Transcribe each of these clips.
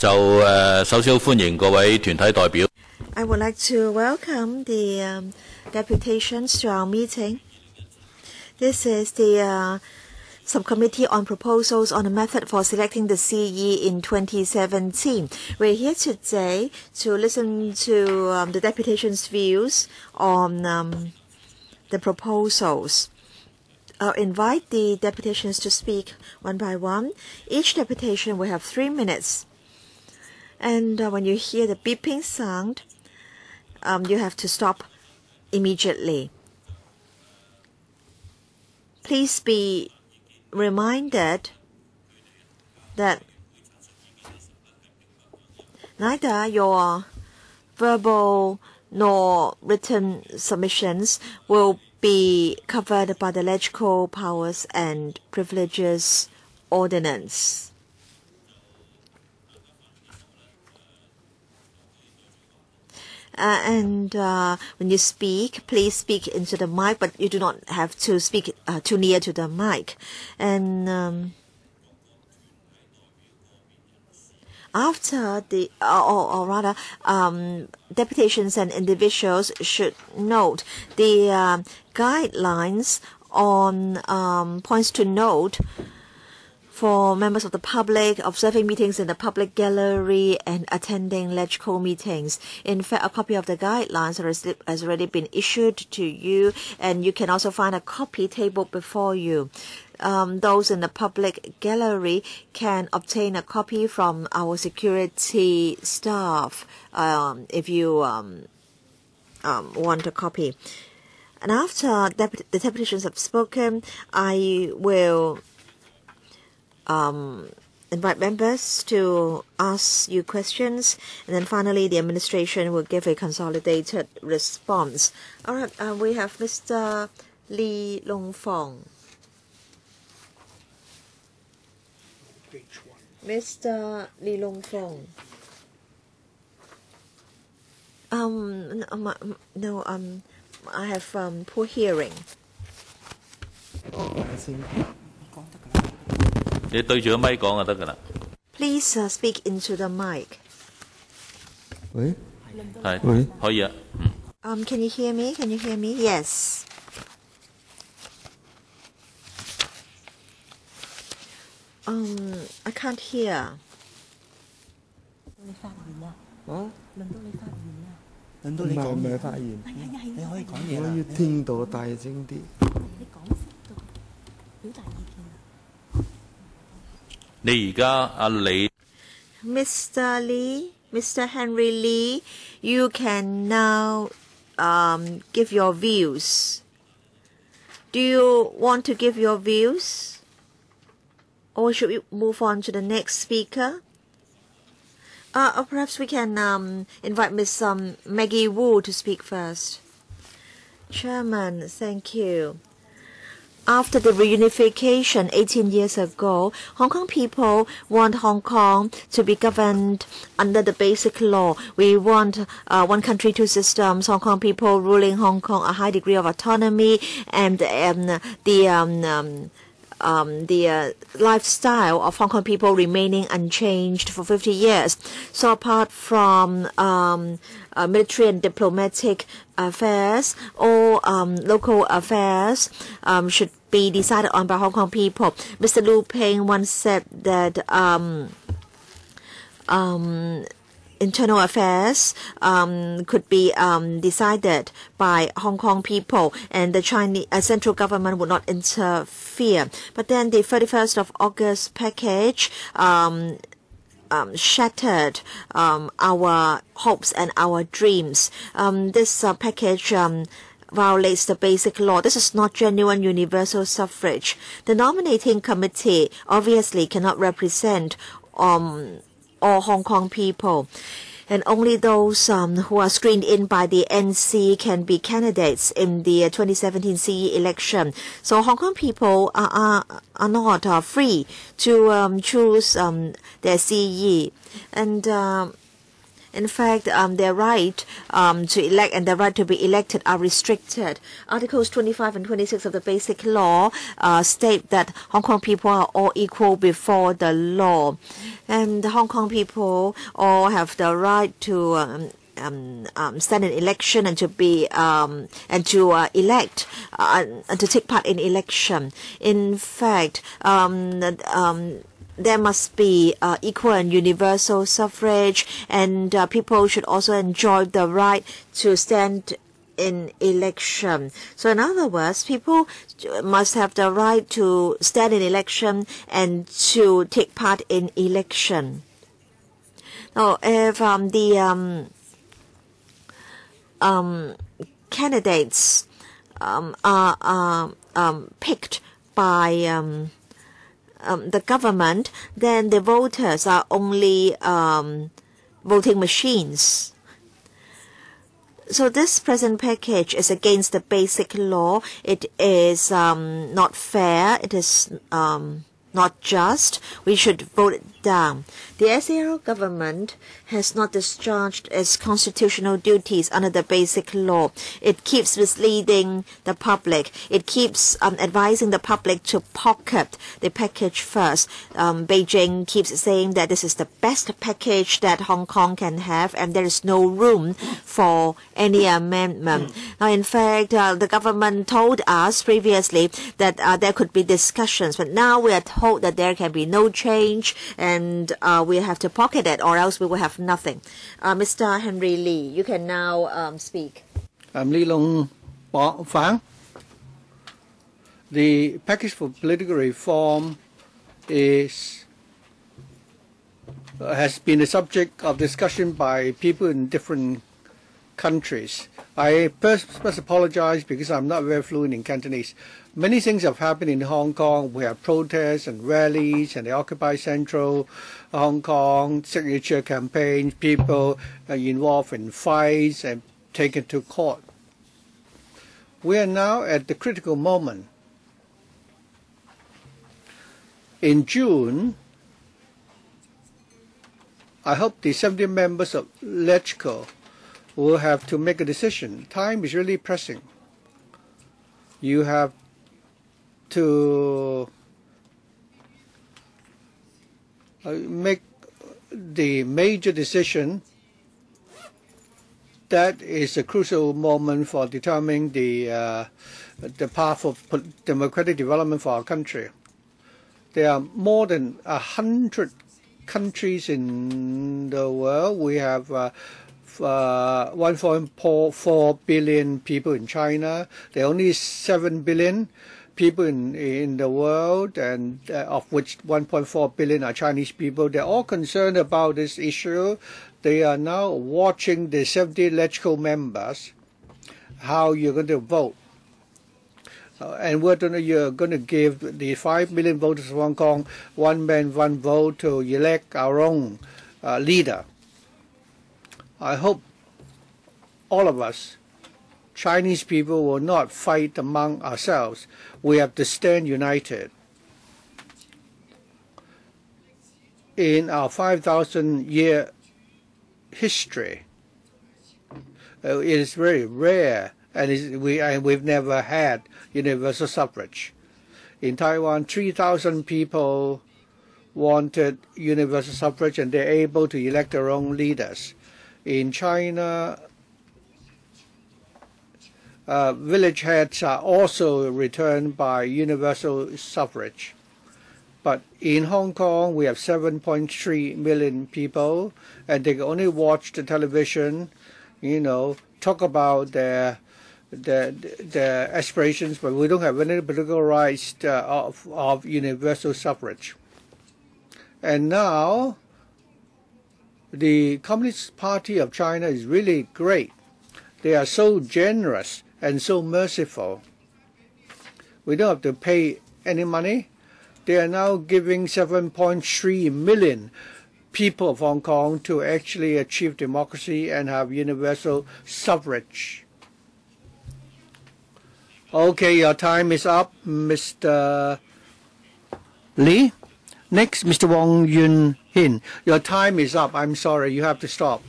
首先歡迎各位團體代表。I would like to welcome the deputations to our meeting. This is the Subcommittee on Proposals on a Method for Selecting the CE in 2017. We're here today to listen to the deputations' views on the proposals. I'll invite the deputations to speak one by one. Each deputation will have 3 minutes. And when you hear the beeping sound, you have to stop immediately. Please be reminded that neither your verbal nor written submissions will be covered by the Legislative Powers and Privileges Ordinance. When you speak, please speak into the mic, but you do not have to speak too near to the mic. And after the, or rather, deputations and individuals should note the guidelines on points to note for members of the public, observing meetings in the public gallery and attending LegCo meetings. In fact, a copy of the guidelines has already been issued to you, and you can also find a copy tabled before you. Those in the public gallery can obtain a copy from our security staff if you want a copy. And after the deputations have spoken, I will invite members to ask you questions, and then finally the administration will give a consolidated response. All right, we have Mr. Lee Long Fong. Mr. Lee Long Fong. No, I have poor hearing. 你對住個咪講就得㗎啦。Please speak into the mic. 喂，係，可以啊。Can you hear me? Can you hear me? Yes. I can't hear. 你發言啦！啊？輪到你發言啦！輪到你講唔係發言，你可以講嘢啦。我要聽到大聲啲。你講到表達意見啦。你而家阿李 Mr. Lee, Mr. Henry Lee, you can now give your views. Do you want to give your views? Or should we move on to the next speaker? Or perhaps we can invite Miss Maggie Wu to speak first. Chairman, thank you. After the reunification 18 years ago, Hong Kong people want Hong Kong to be governed under the basic law. We want one country, two systems, Hong Kong people ruling Hong Kong, a high degree of autonomy, and the lifestyle of Hong Kong people remaining unchanged for 50 years. So apart from military and diplomatic affairs, all local affairs should be decided on by Hong Kong people. Mr. Lu Peng once said that internal affairs could be decided by Hong Kong people, and the Chinese central government would not interfere. But then the 31st of August package shattered our hopes and our dreams. This package violates the basic law. This is not genuine universal suffrage. The nominating committee obviously cannot represent all Hong Kong people, and only those who are screened in by the NC can be candidates in the 2017 CE election. So Hong Kong people are not free to choose their CE, and In fact, their right to elect and their right to be elected are restricted. Articles 25 and 26 of the Basic Law state that Hong Kong people are all equal before the law. And the Hong Kong people all have the right to stand in election and to be and to elect and to take part in election. In fact, there must be equal and universal suffrage, and people should also enjoy the right to stand in election. So in other words, people must have the right to stand in election and to take part in election. Now, if the candidates are picked by the government, then the voters are only voting machines. So this present package is against the Basic Law. It is not fair. It is not just. We should vote it down. The SAR government has not discharged its constitutional duties under the Basic Law. It keeps misleading the public. It keeps advising the public to pocket the package first. Beijing keeps saying that this is the best package that Hong Kong can have, and there is no room for any amendment. Now, in fact, the government told us previously that there could be discussions, but now we are told that there can be no change, and we have to pocket it, or else we will have nothing. Mr. Henry Lee, you can now speak. Lee Long Fang. The package for political reform has been a subject of discussion by people in different countries. I first must apologize because I'm not very fluent in Cantonese. Many things have happened in Hong Kong. We have protests and rallies, and the Occupy Central Hong Kong signature campaigns, people involved in fights and taken to court. We are now at the critical moment. In June, I hope the 70 members of LegCo will have to make a decision. Time is really pressing. You have to make the major decision. That is a crucial moment for determining the path of democratic development for our country. There are more than 100 countries in the world. We have 1.4 billion people in China. There are only 7 billion people in the world, and of which 1.4 billion are Chinese people. They're all concerned about this issue. They are now watching the 70 LegCo members, how you're going to vote. And whether you're going to give the 5 million voters of Hong Kong one man, one vote to elect our own leader. I hope all of us, Chinese people, will not fight among ourselves. We have to stand united. In our 5,000-year history, it is very rare, and we've never had universal suffrage. In Taiwan, 3,000 people wanted universal suffrage, and they're able to elect their own leaders. In China, village heads are also returned by universal suffrage. But in Hong Kong, we have 7.3 million people, and they can only watch the television, talk about their aspirations, but we don't have any political rights of universal suffrage. And now, the Communist Party of China is really great. They are so generous and so merciful. We don't have to pay any money. They are now giving 7.3 million people of Hong Kong to actually achieve democracy and have universal suffrage. Okay, your time is up, Mr. Lee. Next, Mr. Wong Yun Hin. Your time is up. I'm sorry, you have to stop.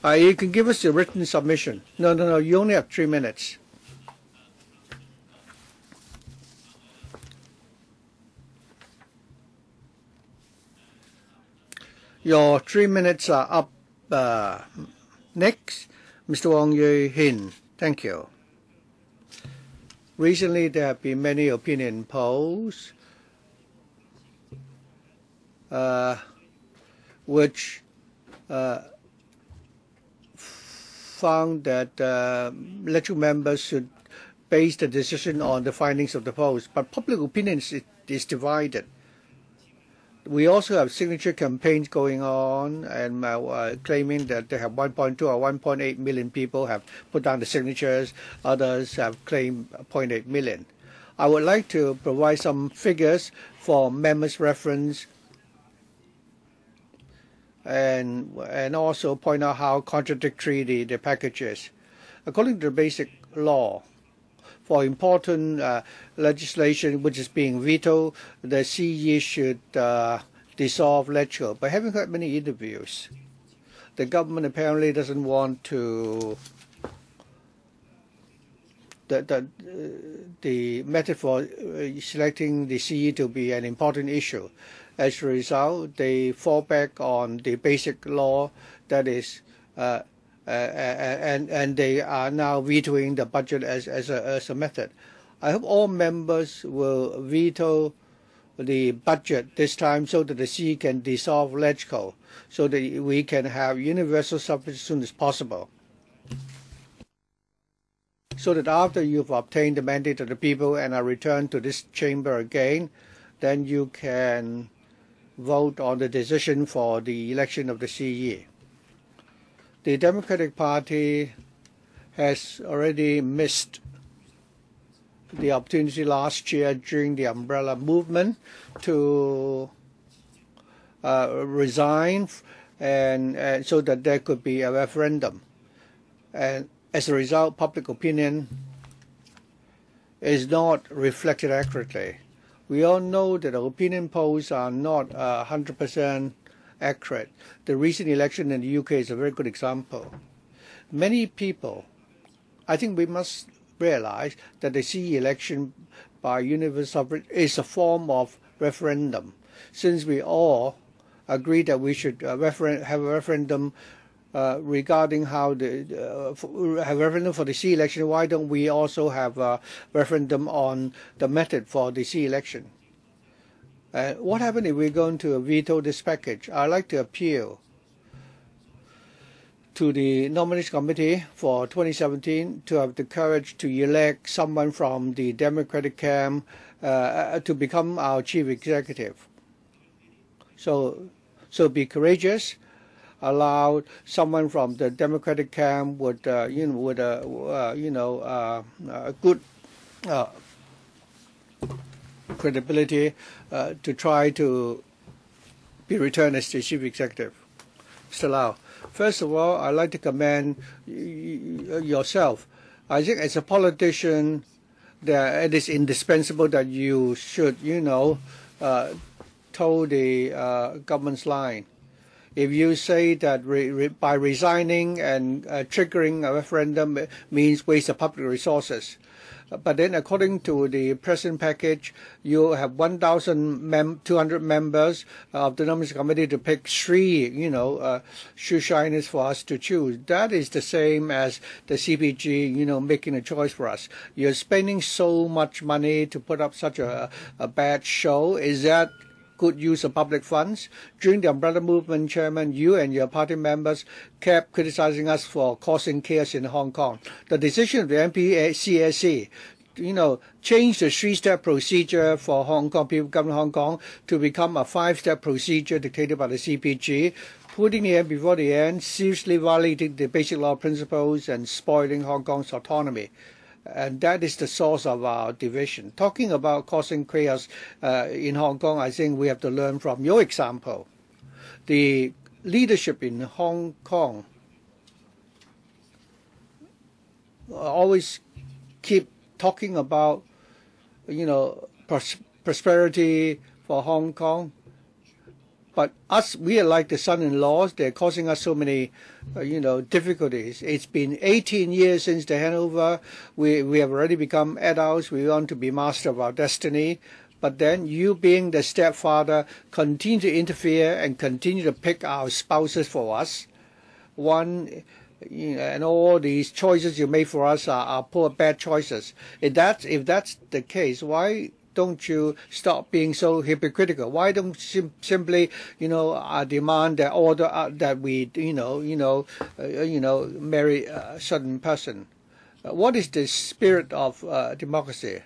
You can give us a written submission. No. You only have 3 minutes. Your 3 minutes are up next. Mr. Wong Yue Hin. Thank you. Recently, there have been many opinion polls which found that electoral members should base the decision on the findings of the polls. But public opinion is divided. We also have signature campaigns going on and claiming that they have 1.2 or 1.8 million people have put down the signatures. Others have claimed 0.8 million. I would like to provide some figures for members' reference and also point out how contradictory the package is. According to the basic law, for important legislation which is being vetoed, the CE should dissolve LegCo. But having heard many interviews, the government apparently doesn't want to the method for selecting the CE to be an important issue. As a result, they fall back on the basic law, that is, and they are now vetoing the budget as a method. I hope all members will veto the budget this time so that the CE can dissolve LegCo, so that we can have universal suffrage as soon as possible. So that after you've obtained the mandate of the people and are returned to this chamber again, then you can vote on the decision for the election of the CE. The Democratic Party has already missed the opportunity last year during the umbrella movement to resign and so that there could be a referendum. And as a result, public opinion is not reflected accurately. We all know that opinion polls are not 100% accurate. The recent election in the UK is a very good example. Many people, I think we must realize that the CE election by universal suffrage is a form of referendum. Since we all agree that we should have a referendum regarding how have a referendum for the CE election, why don't we also have a referendum on the method for the CE election? What happens if we're going to veto this package? I'd like to appeal to the Nomination Committee for 2017 to have the courage to elect someone from the Democratic camp to become our chief executive. So be courageous. Allow someone from the Democratic camp with good credibility to try to be returned as the chief executive. Mr. Lau, first of all, I'd like to commend yourself. I think as a politician, it is indispensable that you should, toe the government's line. If you say that by resigning and triggering a referendum means waste of public resources, but then according to the present package, you have 1,200 members of the Nomination Committee to pick 3, shoe shiners for us to choose. That is the same as the CPG, making a choice for us. You're spending so much money to put up such a bad show. Is that good use of public funds? During the umbrella movement, Chairman, you and your party members kept criticizing us for causing chaos in Hong Kong. The decision of the MPCSC, change the 3-step procedure for Hong Kong, people coming to Hong Kong, to become a 5-step procedure dictated by the CPG, putting the end before the end, seriously violating the basic law principles and spoiling Hong Kong's autonomy. And that is the source of our division. Talking about causing chaos in Hong Kong, I think we have to learn from your example. The leadership in Hong Kong always keep talking about, prosperity for Hong Kong. But us, we are like the son-in-laws. They're causing us so many, difficulties. It's been 18 years since the handover. We have already become adults. We want to be master of our destiny. But then you being the stepfather continue to interfere and continue to pick our spouses for us. And all these choices you make for us are poor, bad choices. If that's the case, why don't you stop being so hypocritical? Why don't you simply, demand that order that we, marry a certain person? What is the spirit of democracy?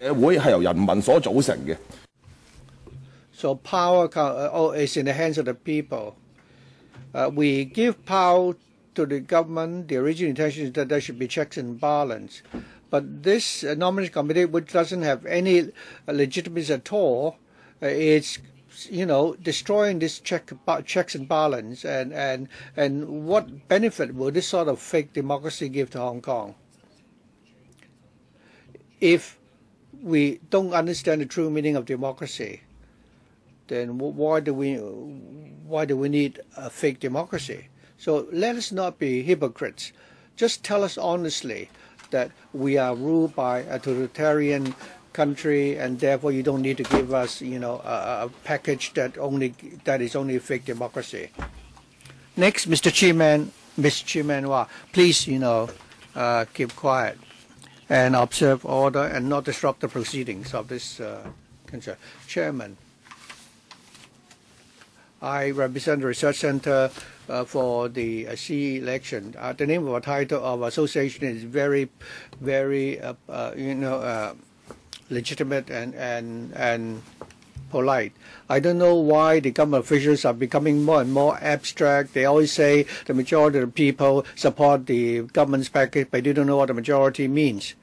社會係由人民所組成嘅。So power is in the hands of the people. We give power to the government. The original intention is that there should be checks and balance. But this nomination committee, which doesn't have any legitimacy at all, it's destroying this checks and balance. And what benefit will this sort of fake democracy give to Hong Kong? If we don't understand the true meaning of democracy, then why do we need a fake democracy? So let us not be hypocrites. Just tell us honestly that we are ruled by a totalitarian country, and therefore you don't need to give us, a package that is only fake democracy. Next, Mr. Chairman, please, keep quiet and observe order and not disrupt the proceedings of this concern. Chairman, I represent the Research Center for the CE election. The name of our title of association is very, very, legitimate and polite. I don't know why the government officials are becoming more and more abstract. They always say the majority of the people support the government's package, but they don't know what the majority means.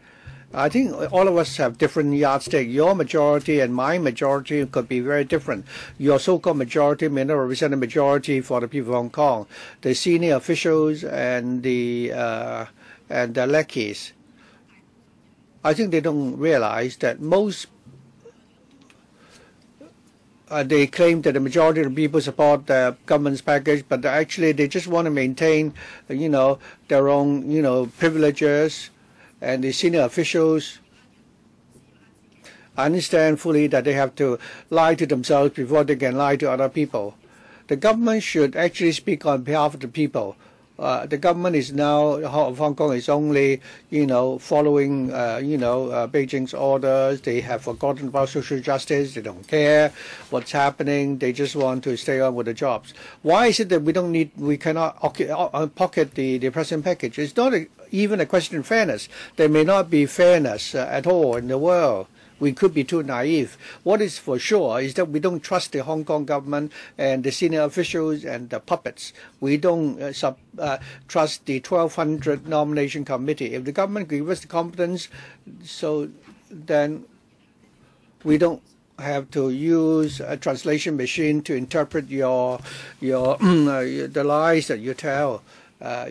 I think all of us have different yardstick. Your majority and my majority could be very different. Your so-called majority may not represent a majority for the people of Hong Kong. The senior officials and the lackeys, I think they don't realize that they claim that the majority of the people support the government's package, but actually they just want to maintain, their own, privileges. And the senior officials understand fully that they have to lie to themselves before they can lie to other people. The government should actually speak on behalf of the people. The government is now of Hong Kong is only, following, Beijing's orders. They have forgotten about social justice. They don't care what's happening. They just want to stay on with the jobs. Why is it that we cannot pocket the present package? It's not even a question of fairness. There may not be fairness at all in the world. We could be too naive. What is for sure is that we don't trust the Hong Kong government and the senior officials and the puppets. We don't trust the 1,200 nomination committee. If the government gives us the competence, so then we don't have to use a translation machine to interpret your the lies that you tell.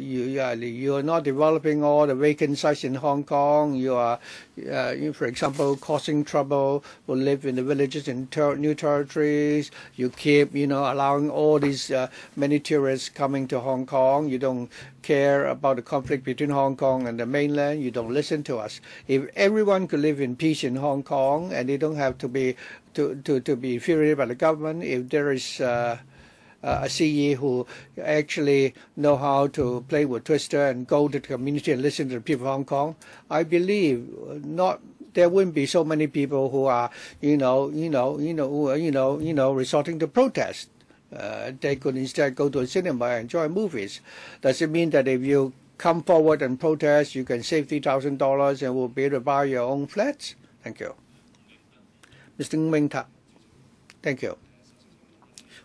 You are not developing all the vacant sites in Hong Kong. You are, for example, causing trouble. Will live in the villages in new territories. You keep, allowing all these many tourists coming to Hong Kong. You don't care about the conflict between Hong Kong and the mainland. You don't listen to us. If everyone could live in peace in Hong Kong and they don't have to be infuriated by the government, if there is a CE who actually know how to play with Twister and go to the community and listen to the people of Hong Kong, I believe there wouldn't be so many people who are, resorting to protest. They could instead go to a cinema and enjoy movies. Does it mean that if you come forward and protest, you can save $3,000 and will be able to buy your own flats? Thank you. Mr. Ng Tak. Thank you.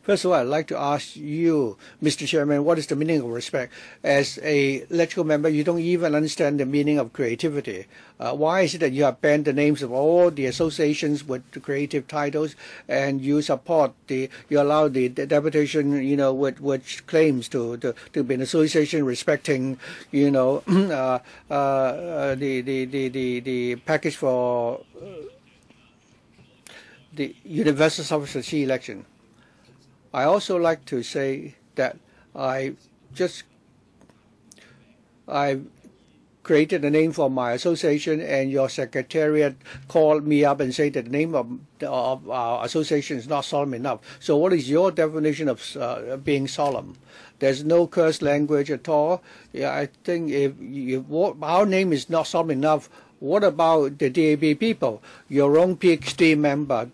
First of all, I'd like to ask you, Mr. Chairman, what is the meaning of respect? As a electoral member, you don't even understand the meaning of creativity. Why is it that you have banned the names of all the associations with the creative titles, and you allow the deputation, which claims to be an association respecting, the package for the universal suffrage election? I also like to say that I created a name for my association, and your secretariat called me up and said that the name of our association is not solemn enough. So what is your definition of being solemn? There's no curse language at all. Yeah, I think if our name is not solemn enough, what about the DAB people? Your own PhD member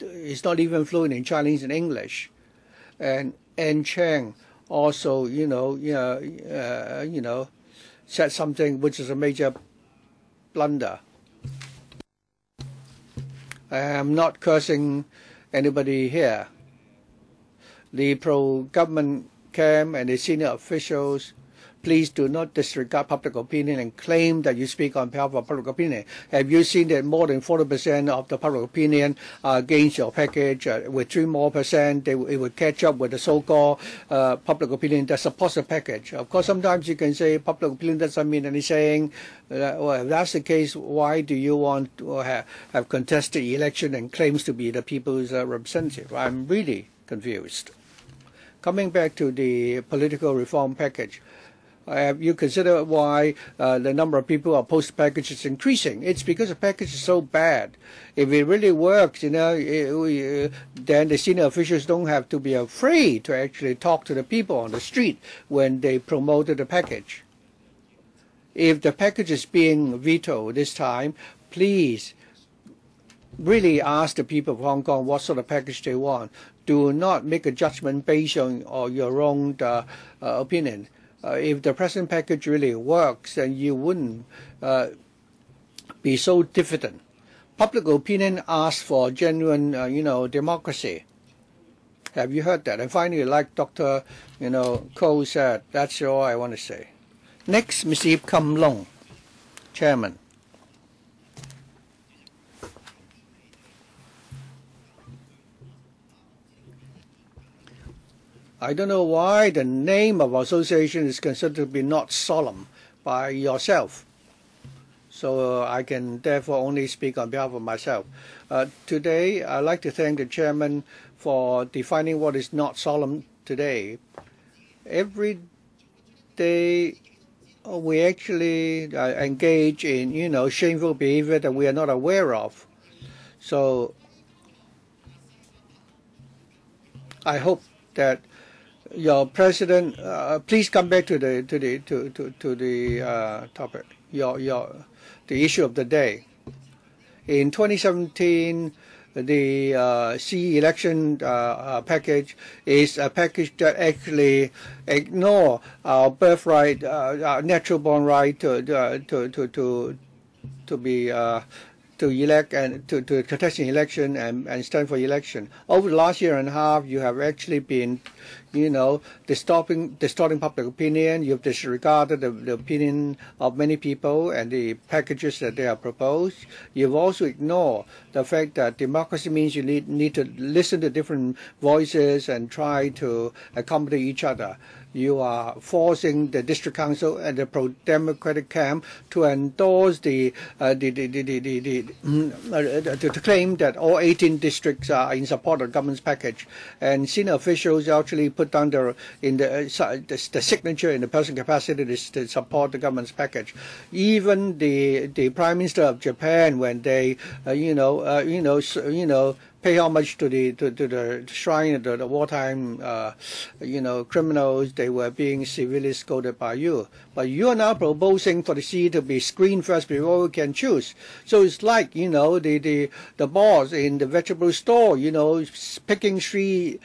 is not even fluent in Chinese and English, and Cheng also, said something which is a major blunder. I am not cursing anybody here. The pro-government camp and the senior officials, please do not disregard public opinion and claim that you speak on behalf of public opinion. Have you seen that more than 40% of the public opinion are against your package? With 3% more, it would catch up with the so-called public opinion that supports the package. Of course, sometimes you can say public opinion doesn't mean anything. Well, if that's the case, why do you want to have contested election and claims to be the people's representative? I'm really confused. Coming back to the political reform package, have you considered why the number of people who oppose the package is increasing? It's because the package is so bad. If it really works, then the senior officials don't have to be afraid to actually talk to the people on the street when they promoted the package. If the package is being vetoed this time, please really ask the people of Hong Kong what sort of package they want. Do not make a judgment based on your own opinion. If the present package really works, then you wouldn't be so diffident. Public opinion asks for genuine, democracy. Have you heard that? And finally, like Dr. Cole said, that's all I want to say. Next, Mr. Ip Kam Long, Chairman. I don't know why the name of our association is considered to be not solemn by yourself. So I can therefore only speak on behalf of myself. Today, I'd like to thank the chairman for defining what is not solemn today. Every day, we actually engage in, shameful behavior that we are not aware of. So I hope that your president, please come back to the topic, the issue of the day. In 2017, the CE election package is a package that actually ignore our birthright, our natural born right to elect and to contest an election and stand for election. Over the last year and a half, you have actually been, distorting public opinion. You've disregarded the opinion of many people and the packages that they have proposed. You've also ignored the fact that democracy means you need to listen to different voices and try to accommodate each other. You are forcing the district council and the pro-democratic camp to endorse to claim that all 18 districts are in support of the government's package, and senior officials actually put down the signature in the personal capacity to support the government's package. Even the Prime Minister of Japan, when they pay homage to the shrine of the wartime criminals, they were being severely scolded by you. But you are now proposing for the CE to be screened first before we can choose. So it's like the boss in the vegetable store, picking three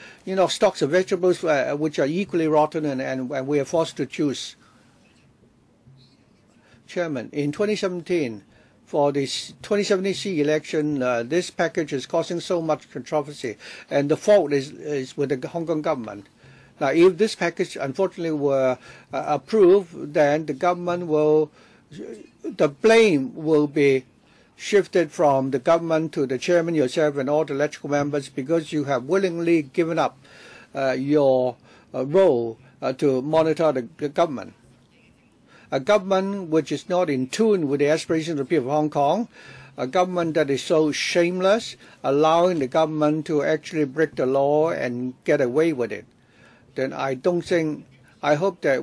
stocks of vegetables which are equally rotten, and we are forced to choose. Chairman, in 2017. For the 2017 CE election, this package is causing so much controversy, and the fault is with the Hong Kong government. Now, if this package unfortunately were approved, then the blame will be shifted from the government to the chairman, yourself, and all the electrical members, because you have willingly given up your role to monitor the government. A government which is not in tune with the aspirations of the people of Hong Kong a government that is so shameless, allowing the government to actually break the law and get away with it, then I don't think, I hope that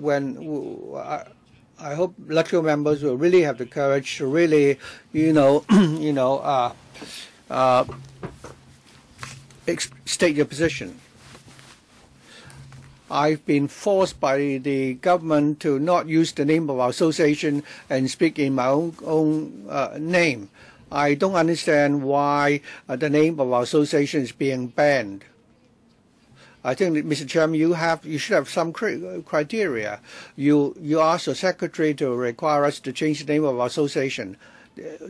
I hope electoral members will really have the courage to really, state your position. I've been forced by the government to not use the name of our association and speak in my own name. I don't understand why the name of our association is being banned. I think that, Mr. Chairman, you should have some criteria. You ask the secretary to require us to change the name of our association.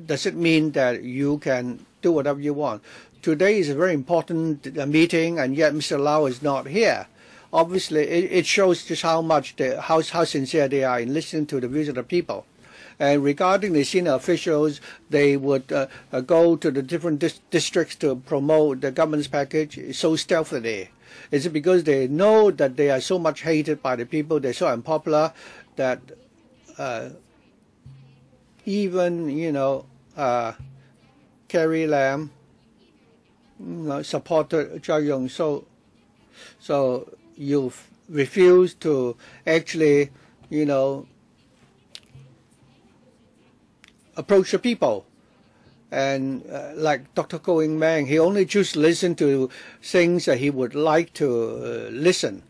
Does it mean that you can do whatever you want? Today is a very important meeting, and yet Mr. Lau is not here. Obviously, it shows just how much how sincere they are in listening to the views of the people. And regarding the senior officials, they would go to the different districts to promote the government's package so stealthily. Is it because they know that they are so much hated by the people, they're so unpopular, that even, Carrie Lam supported Zhao Yong, so you refuse to actually, approach the people. And like Dr. Koh Ing Meng, he only just listen to things that he would like to listen.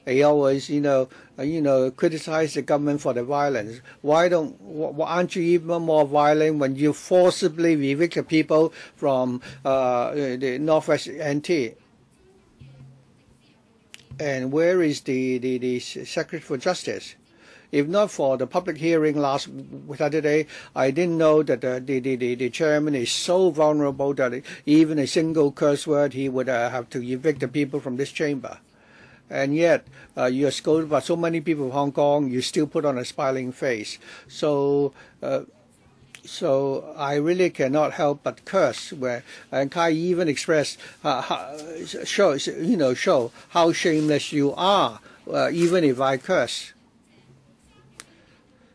He always, criticize the government for the violence. Why aren't you even more violent when you forcibly evict the people from the Northwest NT? And where is the Secretary for Justice? If not for the public hearing last Saturday, I didn't know that the chairman is so vulnerable that even a single curse word he would have to evict the people from this chamber. And yet, you are scolded by so many people of Hong Kong, you still put on a smiling face. So I really cannot help but curse. And Kai even expressed, show how shameless you are, even if I curse.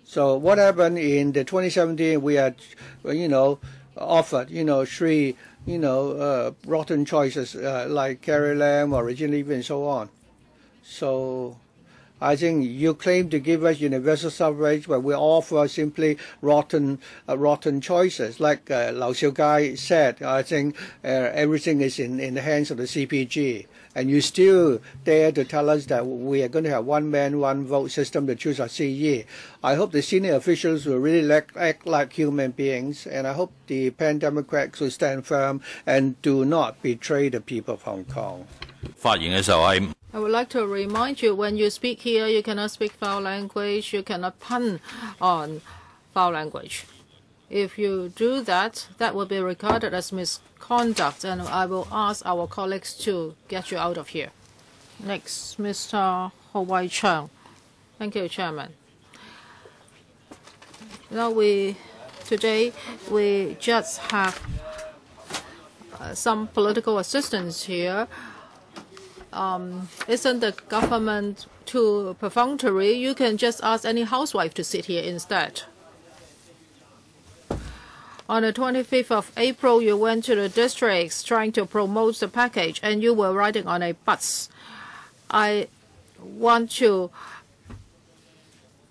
So what happened in the 2017? We had, offered, three, rotten choices like Carrie Lam or Regina Lee and so on. So I think you claim to give us universal suffrage, but we offer simply rotten choices. Like Lau Xiaogai said, I think everything is in the hands of the CPG. And you still dare to tell us that we are going to have one man, one vote system to choose our CE. I hope the senior officials will really act like human beings, and I hope the pan-democrats will stand firm and do not betray the people of Hong Kong. 發言嘅時候係 I would like to remind you, when you speak here, you cannot speak foul language, you cannot pun on foul language. If you do that, that will be regarded as misconduct, and I will ask our colleagues to get you out of here. Next, Mr. Ho Wai Chang. Thank you, Chairman. Now today we just have some political assistance here. Isn't the government too perfunctory? You can just ask any housewife to sit here instead. On the 25th of April, you went to the districts trying to promote the package, and you were riding on a bus. I want to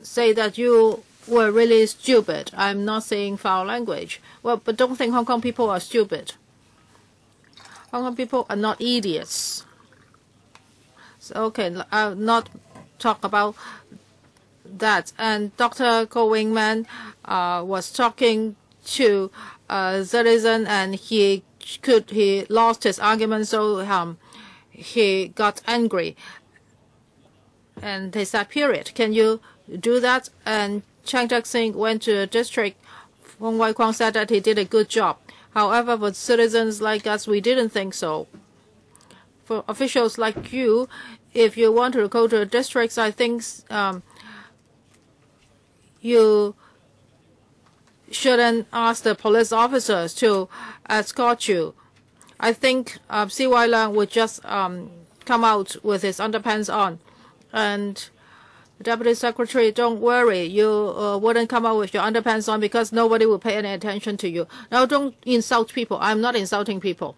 say that you were really stupid. I'm not saying foul language. Well, but don't think Hong Kong people are stupid. Hong Kong people are not idiots. So, okay, I'll not talk about that. And Dr. Koh Ing Meng was talking to a citizen, and he lost his argument, so he got angry. And they said, period. Can you do that? And Chang Tak-sing went to the district. Wong Wai Kwong said that he did a good job. However, for citizens like us, we didn't think so. For officials like you, if you want to go to the districts, I think you shouldn't ask the police officers to escort you. I think C.Y. Leung would just come out with his underpants on. And Deputy Secretary, don't worry. You wouldn't come out with your underpants on because nobody will pay any attention to you. Now, don't insult people. I'm not insulting people.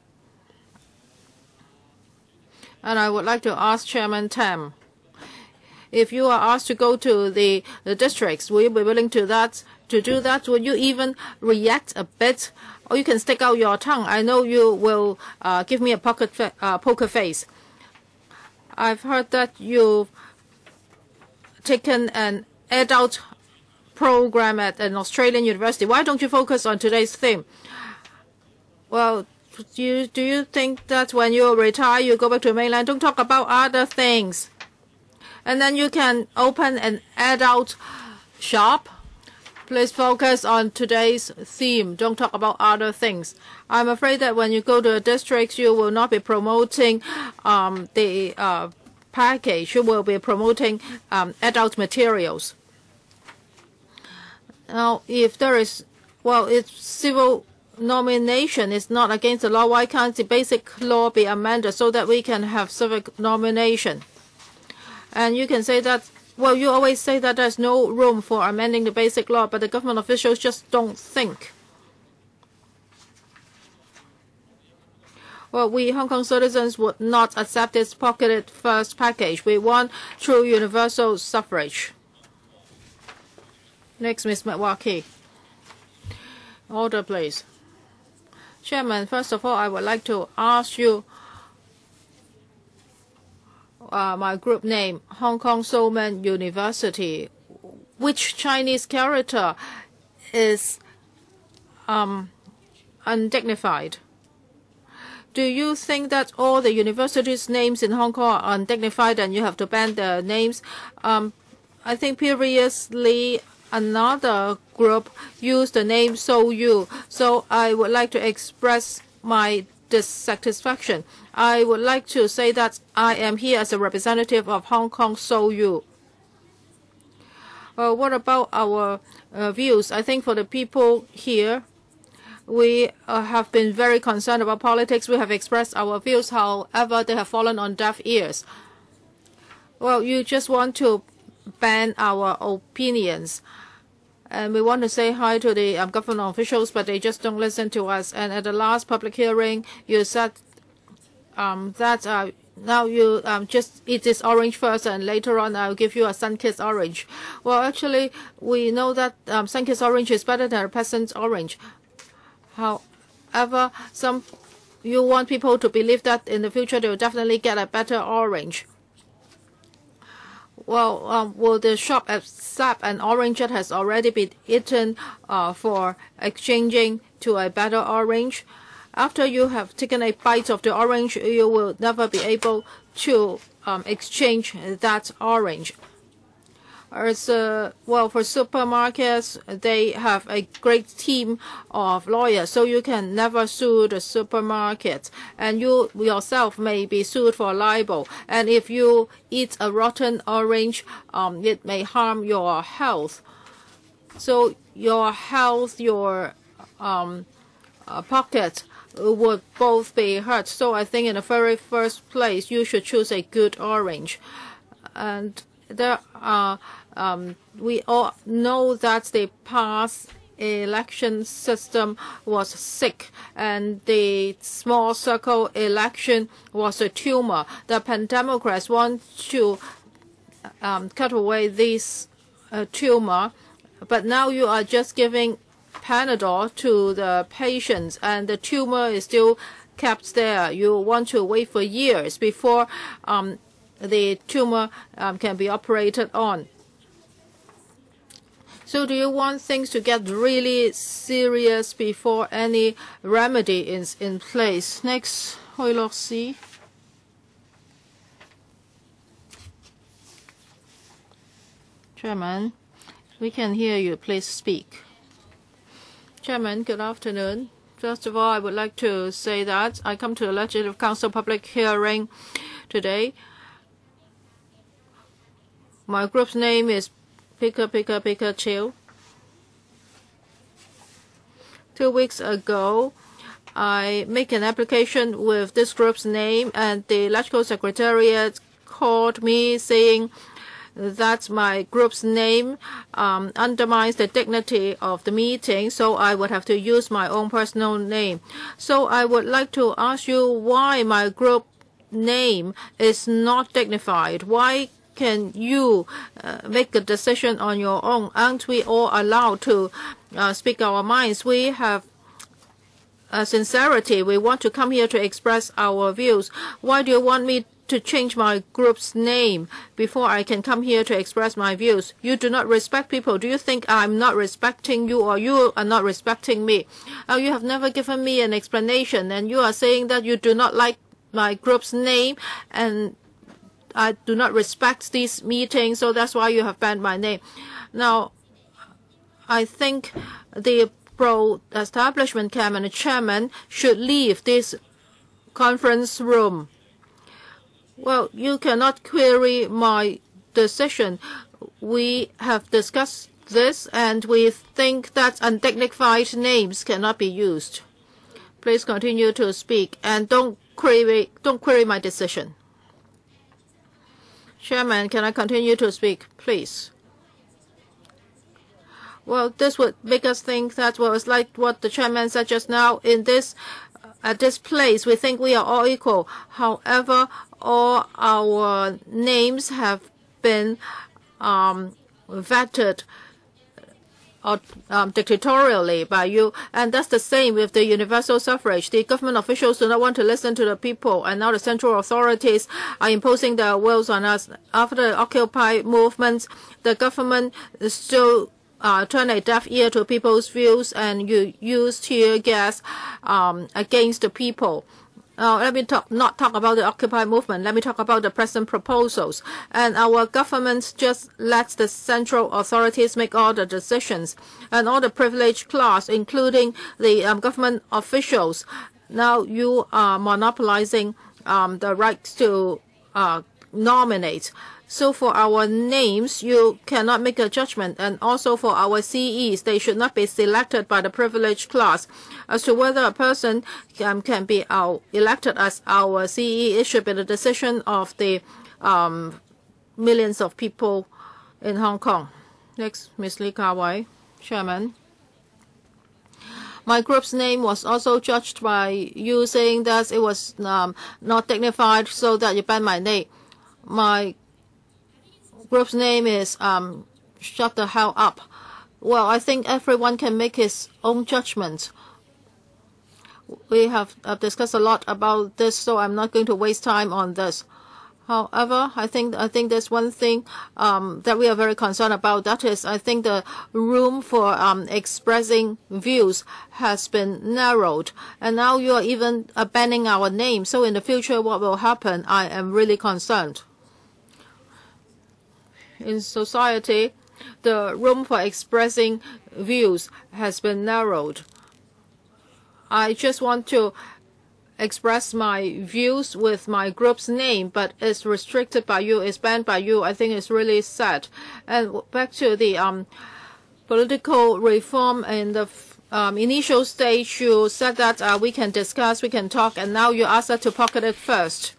And I would like to ask Chairman Tam, if you are asked to go to the districts, will you be willing to do that? Will you even react a bit? Or you can stick out your tongue. I know you will give me a poker face. I've heard that you've taken an adult program at an Australian university. Why don't you focus on today's theme? Well, do you think that when you retire, you go back to mainland, don't talk about other things? And then you can open an adult shop. Please focus on today's theme. Don't talk about other things. I'm afraid that when you go to a district, you will not be promoting the package. You will be promoting adult materials. Now, if there is, well, if civil nomination is not against the law, why can't the basic law be amended so that we can have civic nomination? And you can say that, well, you always say that there's no room for amending the basic law, but the government officials just don't think. Well, we Hong Kong citizens would not accept this pocketed first package. We want true universal suffrage. Next, Ms. McWalkie. Order, please. Chairman, first of all, I would like to ask you my group name, Hong Kong Solman University. Which Chinese character is undignified? Do you think that all the universities' names in Hong Kong are undignified and you have to ban their names? I think previously another group used the name So You. So I would like to express my dissatisfaction. I would like to say that I am here as a representative of Hong Kong So You. What about our views? I think for the people here, we have been very concerned about politics. We have expressed our views. However, they have fallen on deaf ears. Well, you just want to ban our opinions. And we want to say hi to the government officials, but they just don't listen to us. And at the last public hearing, you said that now you just eat this orange first, and later on I'll give you a sun-kissed orange. Well, actually, we know that sun-kissed orange is better than a peasant's orange. However, you want people to believe that in the future they will definitely get a better orange. Well, will the shop accept an orange that has already been eaten for exchanging to a better orange? After you have taken a bite of the orange, you will never be able to exchange that orange. Well, for supermarkets, they have a great team of lawyers, so you can never sue the supermarket. And you yourself may be sued for libel. And if you eat a rotten orange, it may harm your health. So your health, your pocket would both be hurt. So I think in the very first place, you should choose a good orange. And there are we all know that the past election system was sick and the small circle election was a tumor. The Pan-Democrats want to cut away this tumor, but now you are just giving Panadol to the patients and the tumor is still kept there. You want to wait for years before the tumor can be operated on. So do you want things to get really serious before any remedy is in place? Next, Hui Lok Si. Chairman, we can hear you. Please speak. Chairman, good afternoon. First of all, I would like to say that I come to the Legislative Council public hearing today. My group's name is Pika Chill. 2 weeks ago, I make an application with this group's name, and the electoral secretariat called me saying that my group's name undermines the dignity of the meeting, so I would have to use my own personal name. So I would like to ask you why my group name is not dignified. Why can you make a decision on your own? Aren't we all allowed to speak our minds? We have sincerity. We want to come here to express our views. Why do you want me to change my group's name before I can come here to express my views? You do not respect people. Do you think I'm not respecting you, or you are not respecting me? You have never given me an explanation, and you are saying that you do not like my group's name, and I do not respect these meetings, so that's why you have banned my name. Now, I think the pro-establishment camp and the chairman should leave this conference room. Well, you cannot query my decision. We have discussed this, and we think that undignified names cannot be used. Please continue to speak, and don't query my decision. Chairman, can I continue to speak, please? Well, this would make us think that, well, it's like what the chairman said just now. At this place, we think we are all equal. However, all our names have been vetted dictatorially by you, and that's the same with the universal suffrage. The government officials do not want to listen to the people, and now the central authorities are imposing their wills on us. After the Occupy movement, the government still turn a deaf ear to people's views, and you use tear gas against the people. Now, let me not talk about the Occupy movement. Let me talk about the present proposals. And our government just lets the central authorities make all the decisions. And all the privileged class, including the government officials, now you are monopolizing the rights to nominate. So for our names, you cannot make a judgment. And also for our CEs, they should not be selected by the privileged class. As to whether a person can be elected as our CE, it should be the decision of the millions of people in Hong Kong. Next, Ms. Lee Ka-wai, Chairman. My group's name was also judged by you saying that it was not dignified, so that you banned my name. My group's name is Shut the Hell Up. Well, I think everyone can make his own judgment. We have discussed a lot about this, so I'm not going to waste time on this. However, I think there's one thing that we are very concerned about. That is, I think the room for expressing views has been narrowed, and now you are even banning our name. So in the future, what will happen? I am really concerned. In society, the room for expressing views has been narrowed. I just want to express my views with my group's name, but it's restricted by you, it's banned by you. I think it's really sad. And back to the political reform in the initial stage, you said that we can discuss, we can talk, and now you ask us to pocket it first.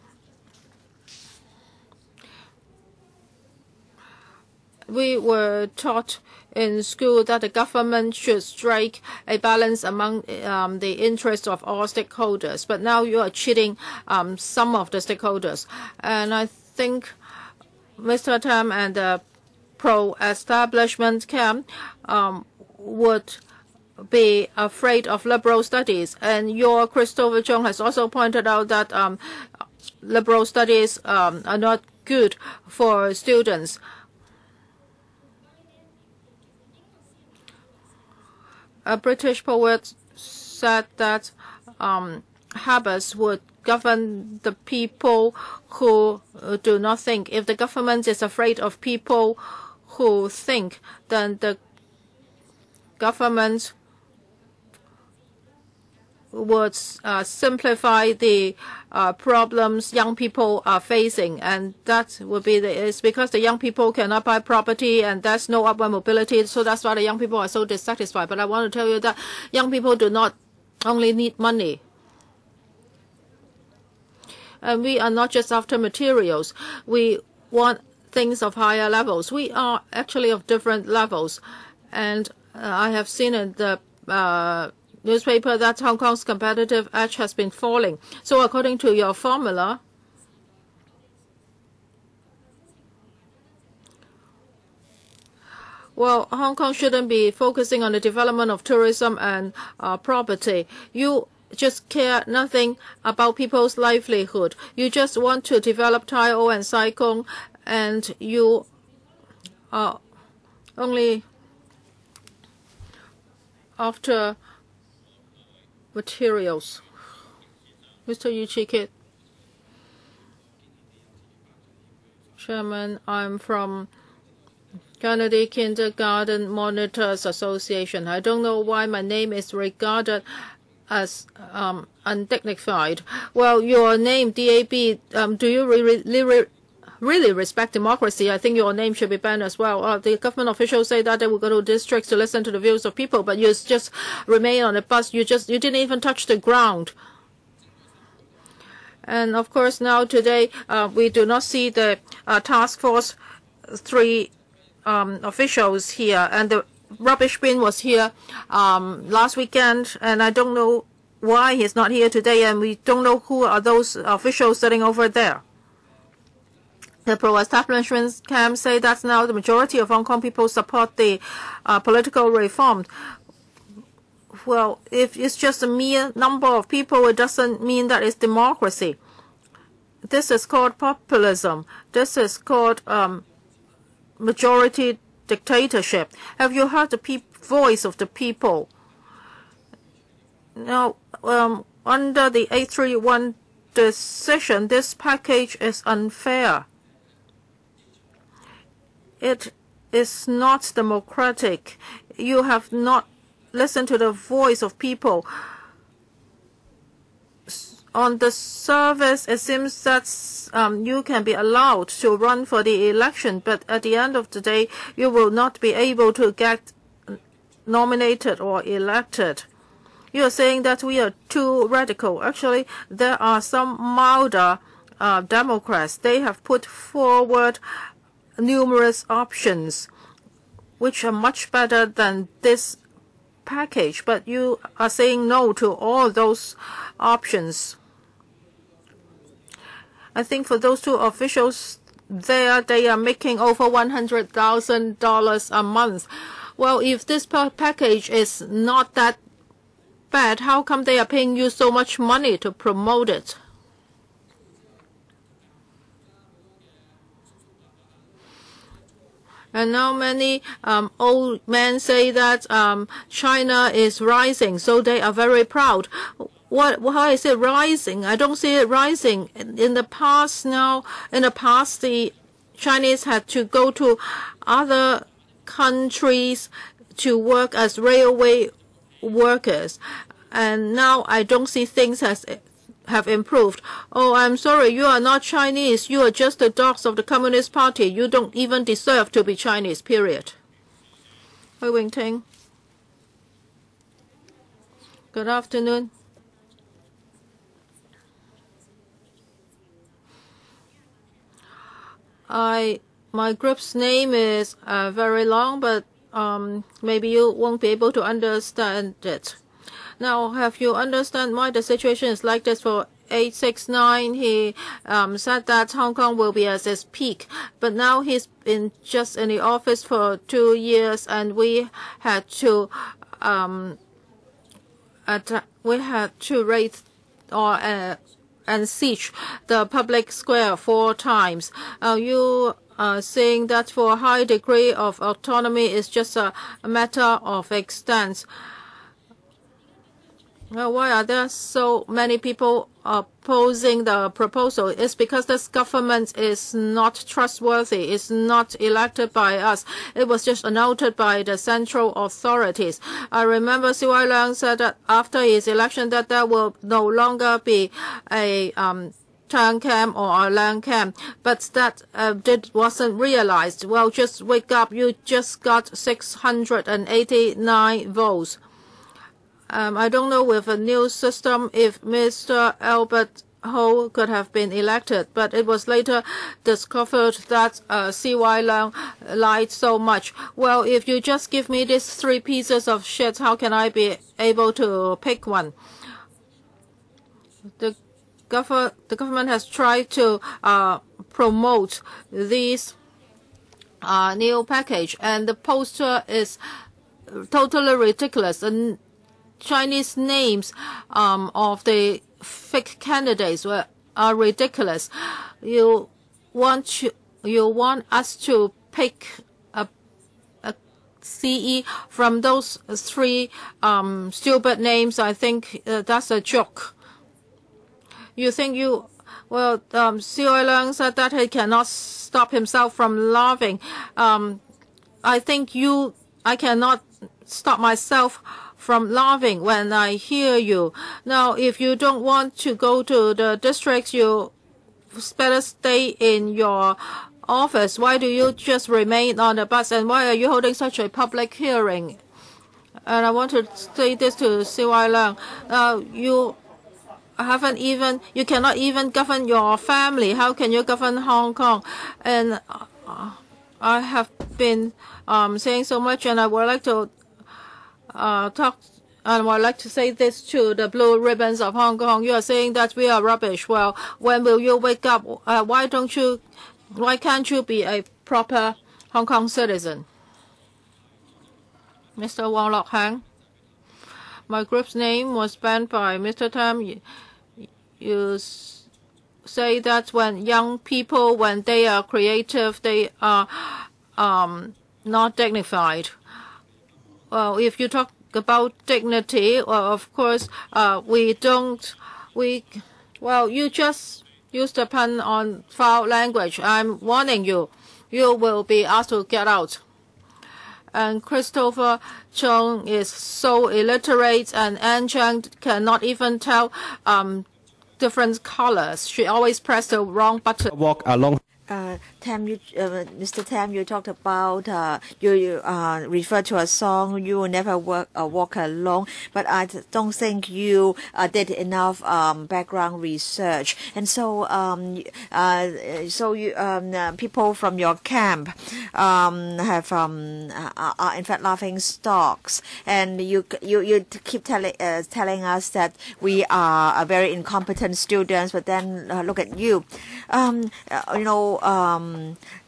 We were taught in school that the government should strike a balance among the interests of all stakeholders. But now you are cheating some of the stakeholders. And I think Mr. Tam and the pro-establishment camp would be afraid of liberal studies. And your Christopher Chung has also pointed out that liberal studies are not good for students. A British poet said that habits would govern the people who do not think. If the government is afraid of people who think, then the government would simplify the problems young people are facing, and that would be it's because the young people cannot buy property and there's no upward mobility, so that's why the young people are so dissatisfied. But I want to tell you that young people do not only need money. And we are not just after materials. We want things of higher levels. We are actually of different levels. And I have seen in the newspaper that Hong Kong's competitive edge has been falling. So according to your formula, well, Hong Kong shouldn't be focusing on the development of tourism and property. You just care nothing about people's livelihood. You just want to develop Tai O and Sai Kung, and you are only after materials. Mr. Yu Chi-kit. Chairman, I'm from Kennedy Kindergarten Monitors Association. I don't know why my name is regarded as undignified. Well, your name, DAB, do you really respect democracy? I think your name should be banned as well. The government officials say that they will go to districts to listen to the views of people, but you just remain on the bus. You didn't even touch the ground. And of course, now today we do not see the task force 3 officials here, and the rubbish bin was here last weekend, and I don't know why he's not here today, and we don't know who are those officials sitting over there. The pro-establishment camp say that now the majority of Hong Kong people support the political reform. Well, if it's just a mere number of people, it doesn't mean that it's democracy. This is called populism. This is called majority dictatorship. Have you heard the voice of the people? Now, under the 831 decision, this package is unfair. It is not democratic. You have not listened to the voice of people. On the surface, it seems that you can be allowed to run for the election, but at the end of the day, you will not be able to get nominated or elected. You are saying that we are too radical. Actually, there are some milder Democrats. They have put forward numerous options, which are much better than this package, but you are saying no to all those options. I think for those 2 officials there, they are making over $100,000 a month. Well, if this package is not that bad, how come they are paying you so much money to promote it? And now many old men say that China is rising, so they are very proud. How is it rising? I don't see it rising. In the past, the Chinese had to go to other countries to work as railway workers, and now I don't see things have improved. Oh, I'm sorry, you are not Chinese. You are just the dogs of the Communist Party. You don't even deserve to be Chinese, period. Hui Wing-ting. Good afternoon. My group's name is very long, but maybe you won't be able to understand it. Now, have you understand why the situation is like this for 869? He said that Hong Kong will be at its peak, but now he's been just in the office for 2 years, and we had to raid and siege the public square 4 times. You are saying that for a high degree of autonomy is just a matter of extent. Why are there so many people opposing the proposal? It's because this government is not trustworthy. It's not elected by us. It was just announced by the central authorities. I remember Siu Wai Leung said that after his election that there will no longer be a Tang camp or a Lang camp, but that wasn't realized. Well, just wake up. You just got 689 votes. I don't know with a new system if Mr. Albert Ho could have been elected, but it was later discovered that C.Y. Leung lied so much. Well, if you just give me these 3 pieces of shit, how can I be able to pick one? The government has tried to promote these new package, and the poster is totally ridiculous. And Chinese names of the fake candidates are ridiculous. You want us to pick a CE from those 3 stupid names? I think that's a joke. You think Well, C.Y. Leung said that he cannot stop himself from laughing. I think I cannot stop myself from laughing when I hear you. Now, if you don't want to go to the districts, you better stay in your office. Why do you just remain on the bus? And why are you holding such a public hearing? And I want to say this to C.Y. Leung. You cannot even govern your family. How can you govern Hong Kong? And I have been saying so much, and I would like to talk, and I would like to say this to the blue ribbons of Hong Kong. You are saying that we are rubbish. Well, when will you wake up? Why can't you be a proper Hong Kong citizen? Mr. Wong Lok Hang, my group's name was banned by Mr. Tam. You say that when young people, when they are creative, they are not dignified. Well, if you talk about dignity, well, of course, you just used a pun on foul language. I'm warning you, you will be asked to get out. And Christopher Chung is so illiterate, and Anne Chang cannot even tell different colors. She always pressed the wrong button. Walk along. Mr. Tam, you talked about you referred to a song, "You Will Never Walk Alone," but I don't think you did enough background research, and so people from your camp have are in fact laughing stocks, and you keep telling us that we are very incompetent students, but then look at you,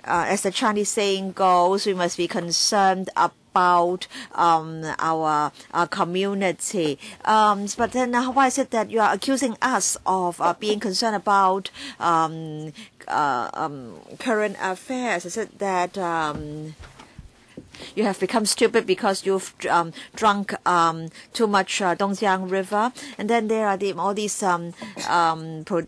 as the Chinese saying goes, we must be concerned about our community. But then why is it that you are accusing us of being concerned about current affairs? Is it that you have become stupid because you've drunk too much Dongjiang River? And then there are all these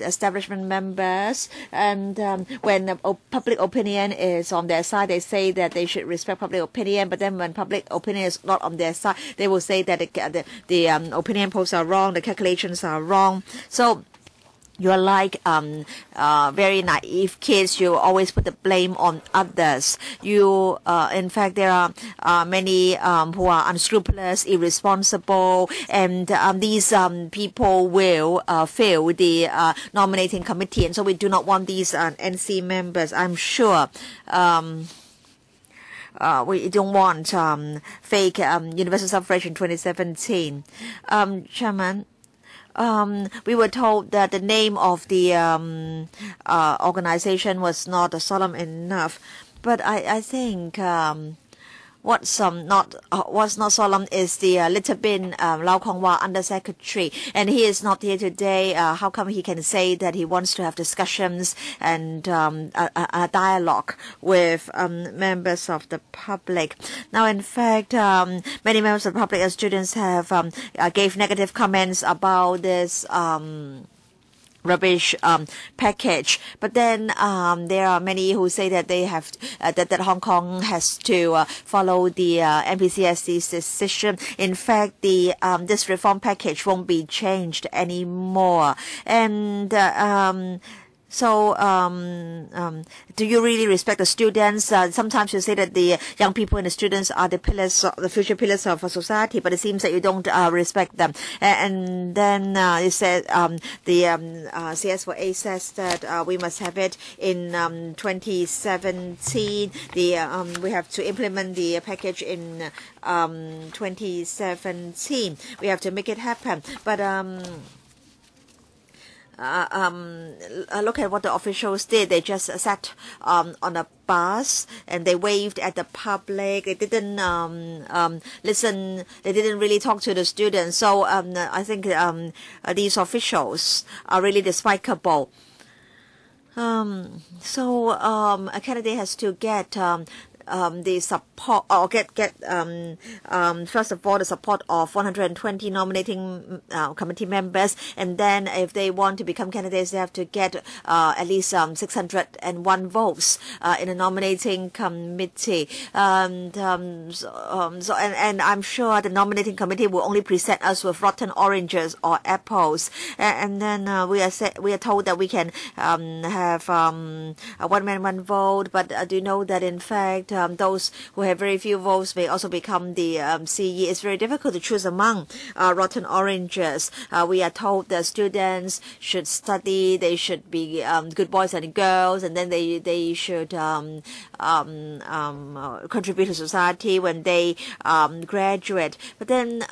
establishment members, and when public opinion is on their side, they say that they should respect public opinion, but then when public opinion is not on their side, they will say that the opinion polls are wrong, the calculations are wrong. So you're like very naive kids. You always put the blame on others. In fact, there are many who are unscrupulous, irresponsible, and these people will fail the nominating committee. And so we do not want these NC members. I'm sure. We don't want fake universal suffrage in 2017. Chairman, we were told that the name of the organization was not solemn enough, but I think what's not solemn is the Little Bin Lau Kong Wah Under Secretary, and he is not here today. How come he can say that he wants to have discussions and a dialogue with members of the public? Now, in fact, many members of the public and students have gave negative comments about this rubbish package, but then there are many who say that they have that Hong Kong has to follow the NPCSC's decision. In fact, this reform package won't be changed anymore, and So, do you really respect the students? Sometimes you say that the young people and the students are the pillars, the future pillars of a society, but it seems that you don't respect them. And then you said the CS4A says that we must have it in 2017. We have to implement the package in 2017. We have to make it happen. But look at what the officials did. They just sat on a bus and they waved at the public. They didn't listen. They didn't really talk to the students. So I think these officials are really despicable. So a candidate has to get the support, or get first of all the support of 120 nominating committee members, and then if they want to become candidates, they have to get at least 601 votes in a nominating committee. And I'm sure the nominating committee will only present us with rotten oranges or apples, and then we are told that we can have a one man one vote. But do you know that in fact those who have very few votes may also become the CE? It's very difficult to choose among rotten oranges. We are told that students should study, they should be good boys and girls, and then they should contribute to society when they graduate. But then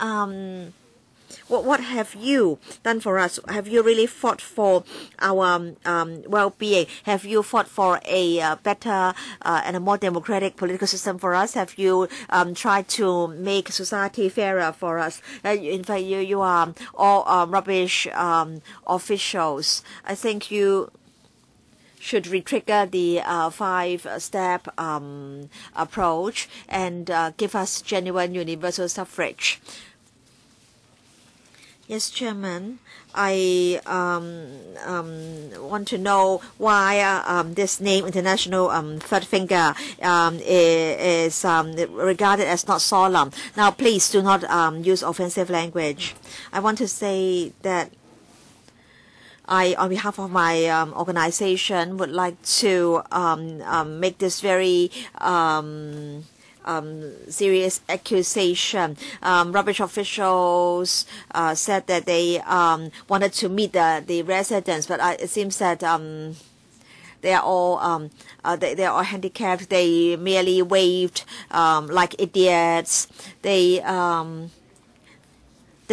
what have you done for us? Have you really fought for our well-being? Have you fought for a better and a more democratic political system for us? Have you tried to make society fairer for us? In fact, you are all rubbish officials. I think you should retrigger the 5-step approach and give us genuine universal suffrage. Yes, Chairman. I want to know why this name, International Third Finger, is regarded as not solemn. Now, please do not use offensive language. I want to say that I, on behalf of my organization, would like to make this very serious accusation. Rubbish officials said that they wanted to meet the residents, but it seems that they are all they are all handicapped. They merely waved like idiots. They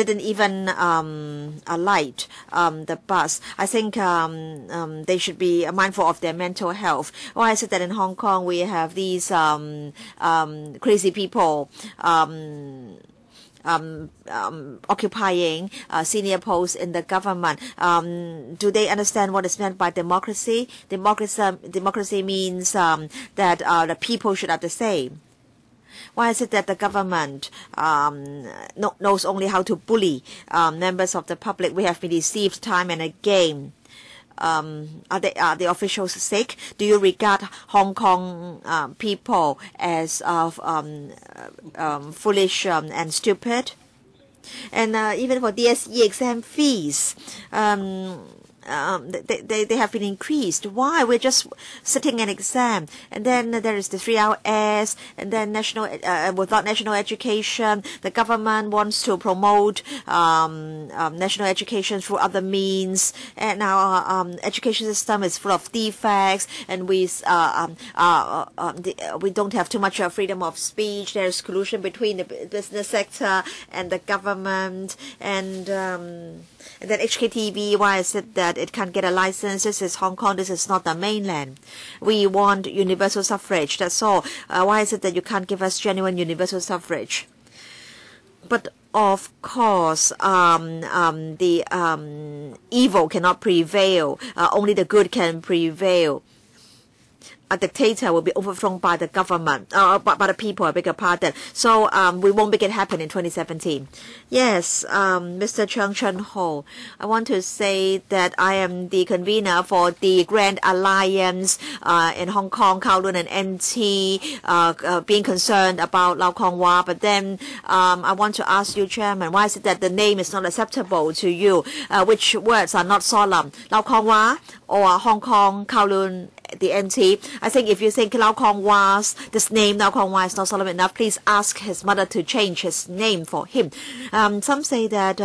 didn't even alight the bus. I think they should be mindful of their mental health. Why is it that in Hong Kong we have these crazy people occupying senior posts in the government? Do they understand what is meant by democracy? Democracy means that the people should have the same. Why is it that the government knows only how to bully members of the public? We have been deceived time and again. Are the officials sick? Do you regard Hong Kong people as foolish and stupid? And even for DSE exam fees, they have been increased. Why? We're just sitting an exam, and then there is the 3 hours, and then without national education, the government wants to promote national education through other means, and our education system is full of defects, and we don't have too much freedom of speech. There's collusion between the business sector and the government, and then HKTV, why is it that it can't get a license? This is Hong Kong, this is not the mainland. We want universal suffrage, that's all. Why is it that you can't give us genuine universal suffrage? But of course, the evil cannot prevail. Only the good can prevail. a dictator will be overthrown by the government, by the people, I beg your pardon. So we won't make it happen in 2017. Yes, Mr. Chung Chun Ho, I want to say that I am the convener for the Grand Alliance in Hong Kong, Kowloon and NT, being concerned about Lau Kong Wah. But then I want to ask you, Chairman, why is it that the name is not acceptable to you? Which words are not solemn? Lau Kong Wah or Hong Kong, Kowloon, the NT? I think if you think Lau Kong Wah's, this name Lau Kong Wah is not solemn enough, please ask his mother to change his name for him. Some say that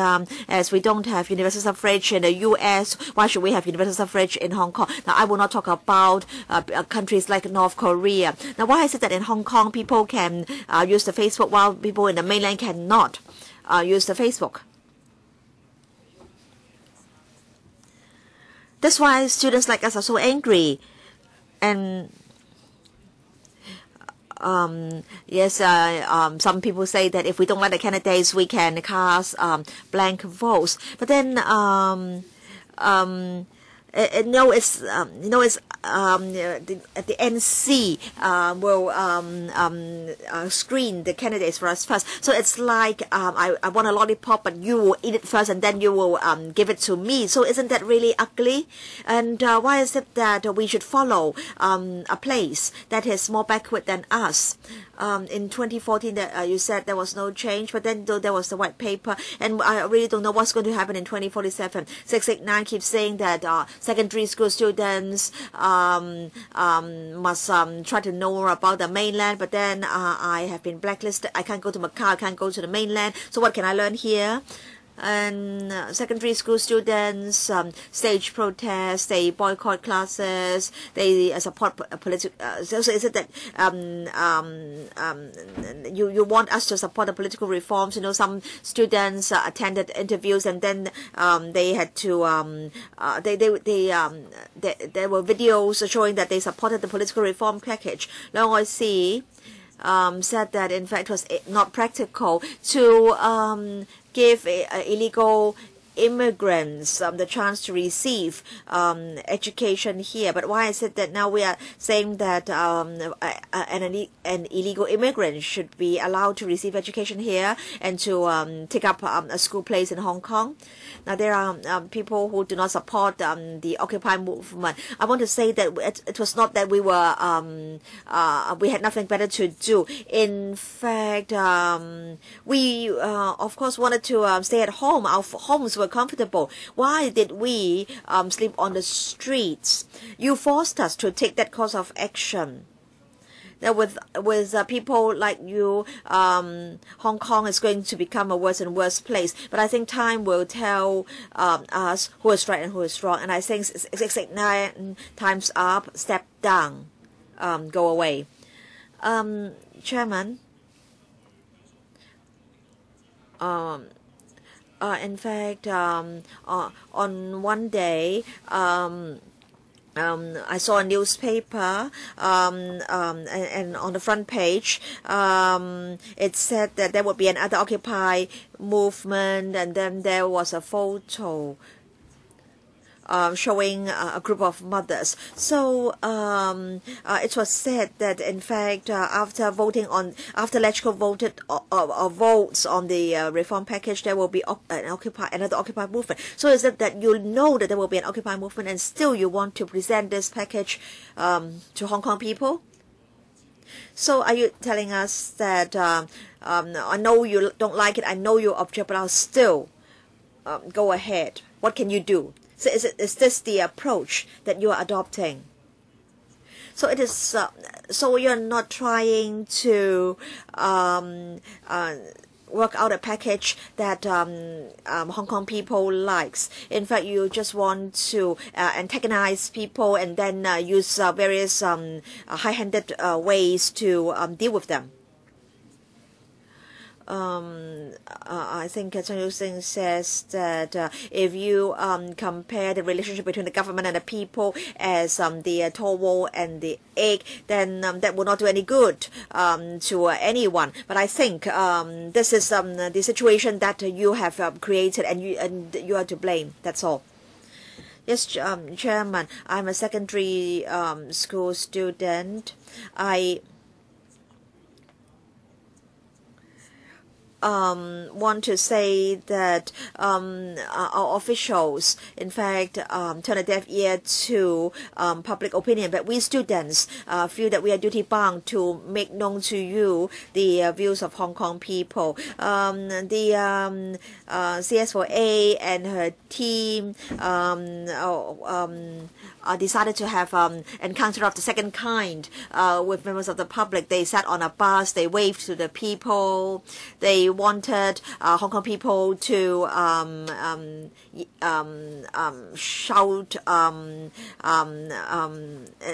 as we don't have universal suffrage in the US, why should we have universal suffrage in Hong Kong? Now, I will not talk about countries like North Korea. Now, why is it that in Hong Kong people can use the Facebook while people in the mainland cannot use the Facebook? That's why students like us are so angry. And yes, some people say that if we don't like the candidates, we can cast blank votes. But then, no, it's the NC will screen the candidates for us first. So it's like I want a lollipop, but you will eat it first, and then you will give it to me. So isn't that really ugly? And why is it that we should follow a place that is more backward than us? In 2014, you said there was no change, but then there was the white paper, and I really don't know what's going to happen in 2047. 689 keeps saying that secondary school students must try to know more about the mainland, but then I have been blacklisted. I can't go to Macau, I can't go to the mainland. So what can I learn here? And secondary school students stage protests, they boycott classes, they support political. So is it that you want us to support the political reforms? You know, some students attended interviews, and then they had to there were videos showing that they supported the political reform package. Now I see. Said that in fact it was not practical to give illegal immigrants the chance to receive education here. But why is it that now we are saying that an illegal immigrant should be allowed to receive education here and to take up a school place in Hong Kong? Now there are people who do not support the Occupy movement. I want to say that it was not that we were we had nothing better to do. In fact, we of course wanted to stay at home. Our homes were comfortable. Why did we sleep on the streets? You forced us to take that course of action. That with people like you, Hong Kong is going to become a worse and worse place. But I think time will tell us who is right and who is wrong. And I think 689 times up, step down, go away. Chairman, in fact, on one day, I saw a newspaper, and on the front page, it said that there would be another Occupy movement, and then there was a photo showing a group of mothers. So it was said that in fact after electoral votes on the reform package, there will be another Occupy movement. So is it that you know that there will be an Occupy movement and still you want to present this package to Hong Kong people? So are you telling us that I know you don't like it, I know you object, but I'll still go ahead? What can you do? So is this the approach that you are adopting? So it is. So you're not trying to work out a package that Hong Kong people likes. In fact, you just want to antagonize people and then use various high-handed ways to deal with them. I think Chen Yu-sing says that if you compare the relationship between the government and the people as the tall wall and the egg, then that will not do any good to anyone. But I think this is the situation that you have created, and you are to blame. That's all. Yes, Chairman. I'm a secondary school student. I want to say that our officials, in fact, turn a deaf ear to public opinion. But we students feel that we are duty bound to make known to you the views of Hong Kong people. The CS4A and her team decided to have encounter of the second kind with members of the public. They sat on a bus, they waved to the people, they wanted Hong Kong people to shout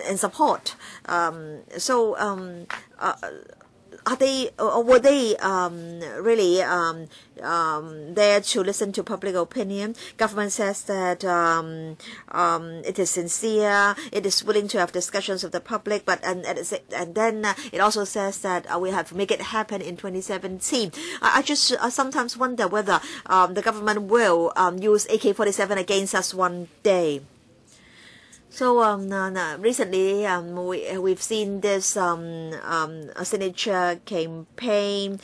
in support. Are they or were they really there to listen to public opinion? Government says that it is sincere, it is willing to have discussions with the public, but and then it also says that we have to make it happen in 2017. I just sometimes wonder whether the government will use AK-47 against us one day. So recently we've seen this signature campaign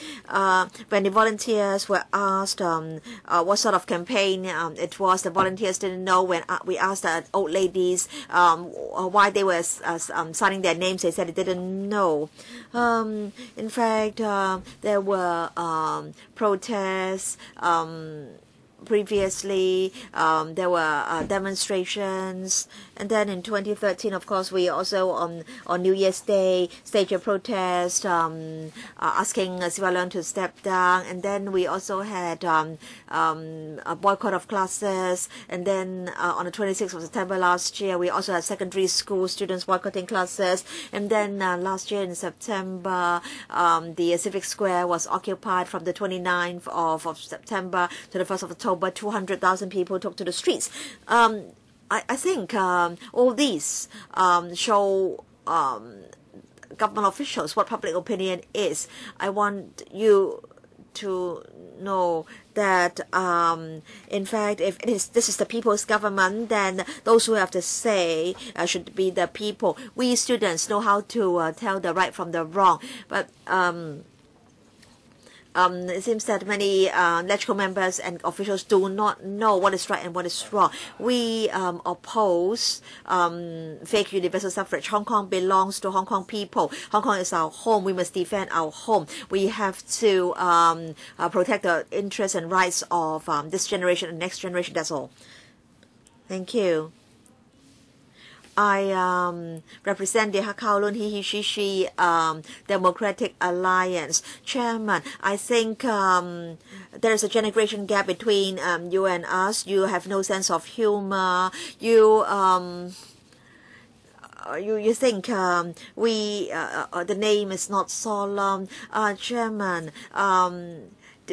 when the volunteers were asked what sort of campaign it was. The volunteers didn't know. When we asked the old ladies why they were signing their names, they said they didn't know. In fact, there were protests. Previously, there were demonstrations, and then in 2013, of course, we also on New Year's Day staged a protest asking Sierra Leone to step down, and then we also had a boycott of classes, and then on the 26th of September last year, we also had secondary school students boycotting classes, and then last year in September, the Civic Square was occupied from the 29th of September to the 1st of October. 200,000 people took to the streets. I think all these show government officials what public opinion is. I want you to know that in fact, if this is the people's government, then those who have to say should be the people. We students know how to tell the right from the wrong, but it seems that many electoral members and officials do not know what is right and what is wrong. We oppose fake universal suffrage. Hong Kong belongs to Hong Kong people. Hong Kong is our home. We must defend our home. We have to protect the interests and rights of this generation and next generation. That's all. Thank you. I represent the Kowloon He Democratic Alliance. Chairman, I think there is a generation gap between you and us. You have no sense of humor. You think the name is not solemn. Chairman,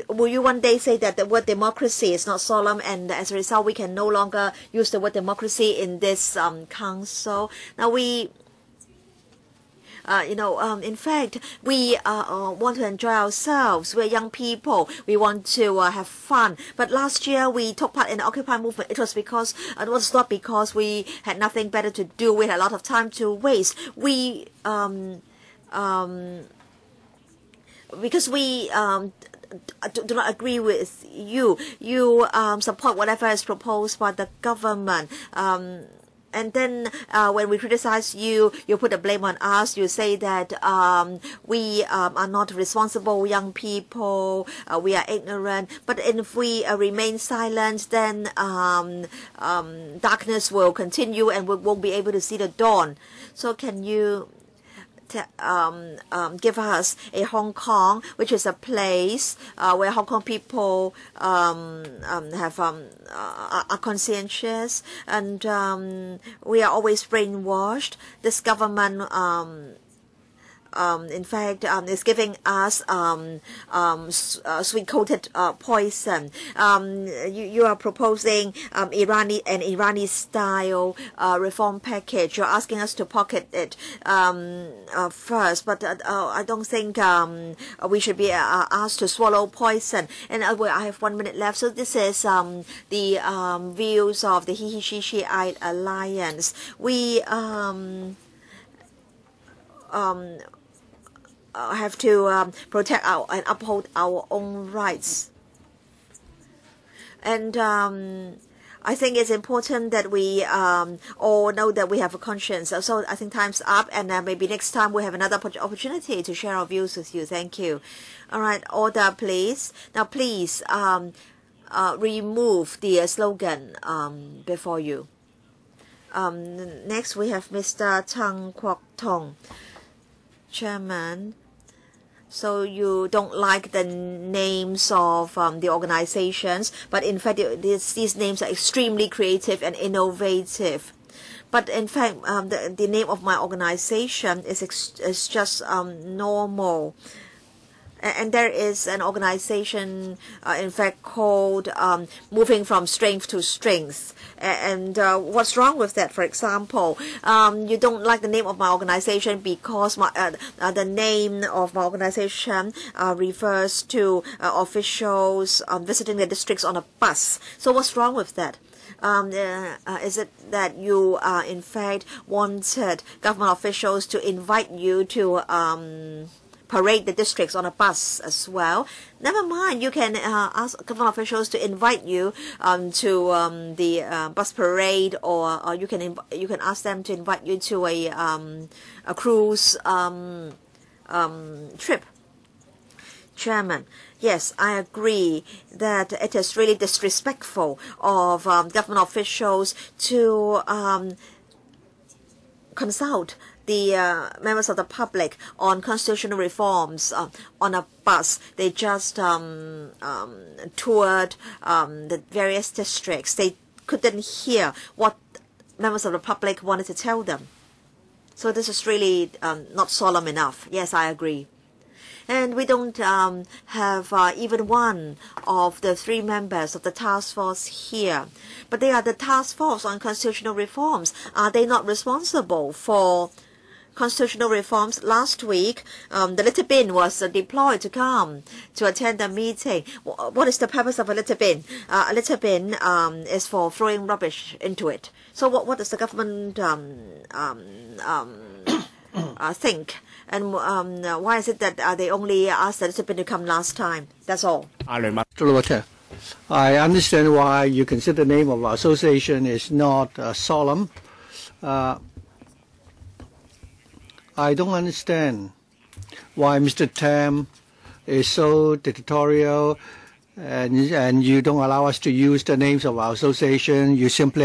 will you one day say that the word democracy is not solemn, and as a result we can no longer use the word democracy in this council? Now we in fact, we want to enjoy ourselves. We're young people. We want to have fun. But last year we took part in the Occupy movement. It was not because we had nothing better to do. We had a lot of time to waste. Because we do not agree with you. You support whatever is proposed by the government. And then when we criticize you, you put the blame on us. You say that we are not responsible young people. We are ignorant. But if we remain silent, then darkness will continue and we won't be able to see the dawn. So can you give us a Hong Kong, which is a place where Hong Kong people are conscientious, and we are always brainwashed. This government in fact, is giving us sweet-coated poison. You are proposing an Irani-style reform package. You're asking us to pocket it first, but I don't think we should be asked to swallow poison. And I have 1 minute left. So this is the views of the He-She-She-I Alliance. We have to protect and uphold our own rights. And I think it's important that we all know that we have a conscience. So I think time's up, and maybe next time we have another opportunity to share our views with you. Thank you. All right, order, please. Now, please remove the slogan before you. Next, we have Mr. Tang Kwok Tong, Chairman. So you don't like the names of the organizations, but in fact these names are extremely creative and innovative. But in fact the name of my organization is just normal. And there is an organization, in fact, called Moving from Strength to Strength. And what's wrong with that? For example, you don't like the name of my organization because the name of my organization refers to officials visiting the districts on a bus. So what's wrong with that? Is it that you, in fact, wanted government officials to invite you to parade the districts on a bus as well? Never mind, you can ask government officials to invite you to the bus parade, or you can ask them to invite you to a cruise trip. Chairman, yes, I agree that it is really disrespectful of government officials to consult the members of the public on constitutional reforms on a bus. They just toured the various districts. They couldn't hear what members of the public wanted to tell them. So this is really not solemn enough. Yes, I agree. And we don't have even one of the 3 members of the task force here. But they are the task force on constitutional reforms. Are they not responsible for constitutional reforms? Last week, the little bin was deployed to come to attend the meeting. What is the purpose of a little bin? A little bin is for throwing rubbish into it. So what does the government think? And why is it that they only asked the little bin to come last time? That's all. I understand why you consider the name of our association is not solemn. I don't understand why Mr. Tam is so dictatorial, and you don't allow us to use the names of our association. You simply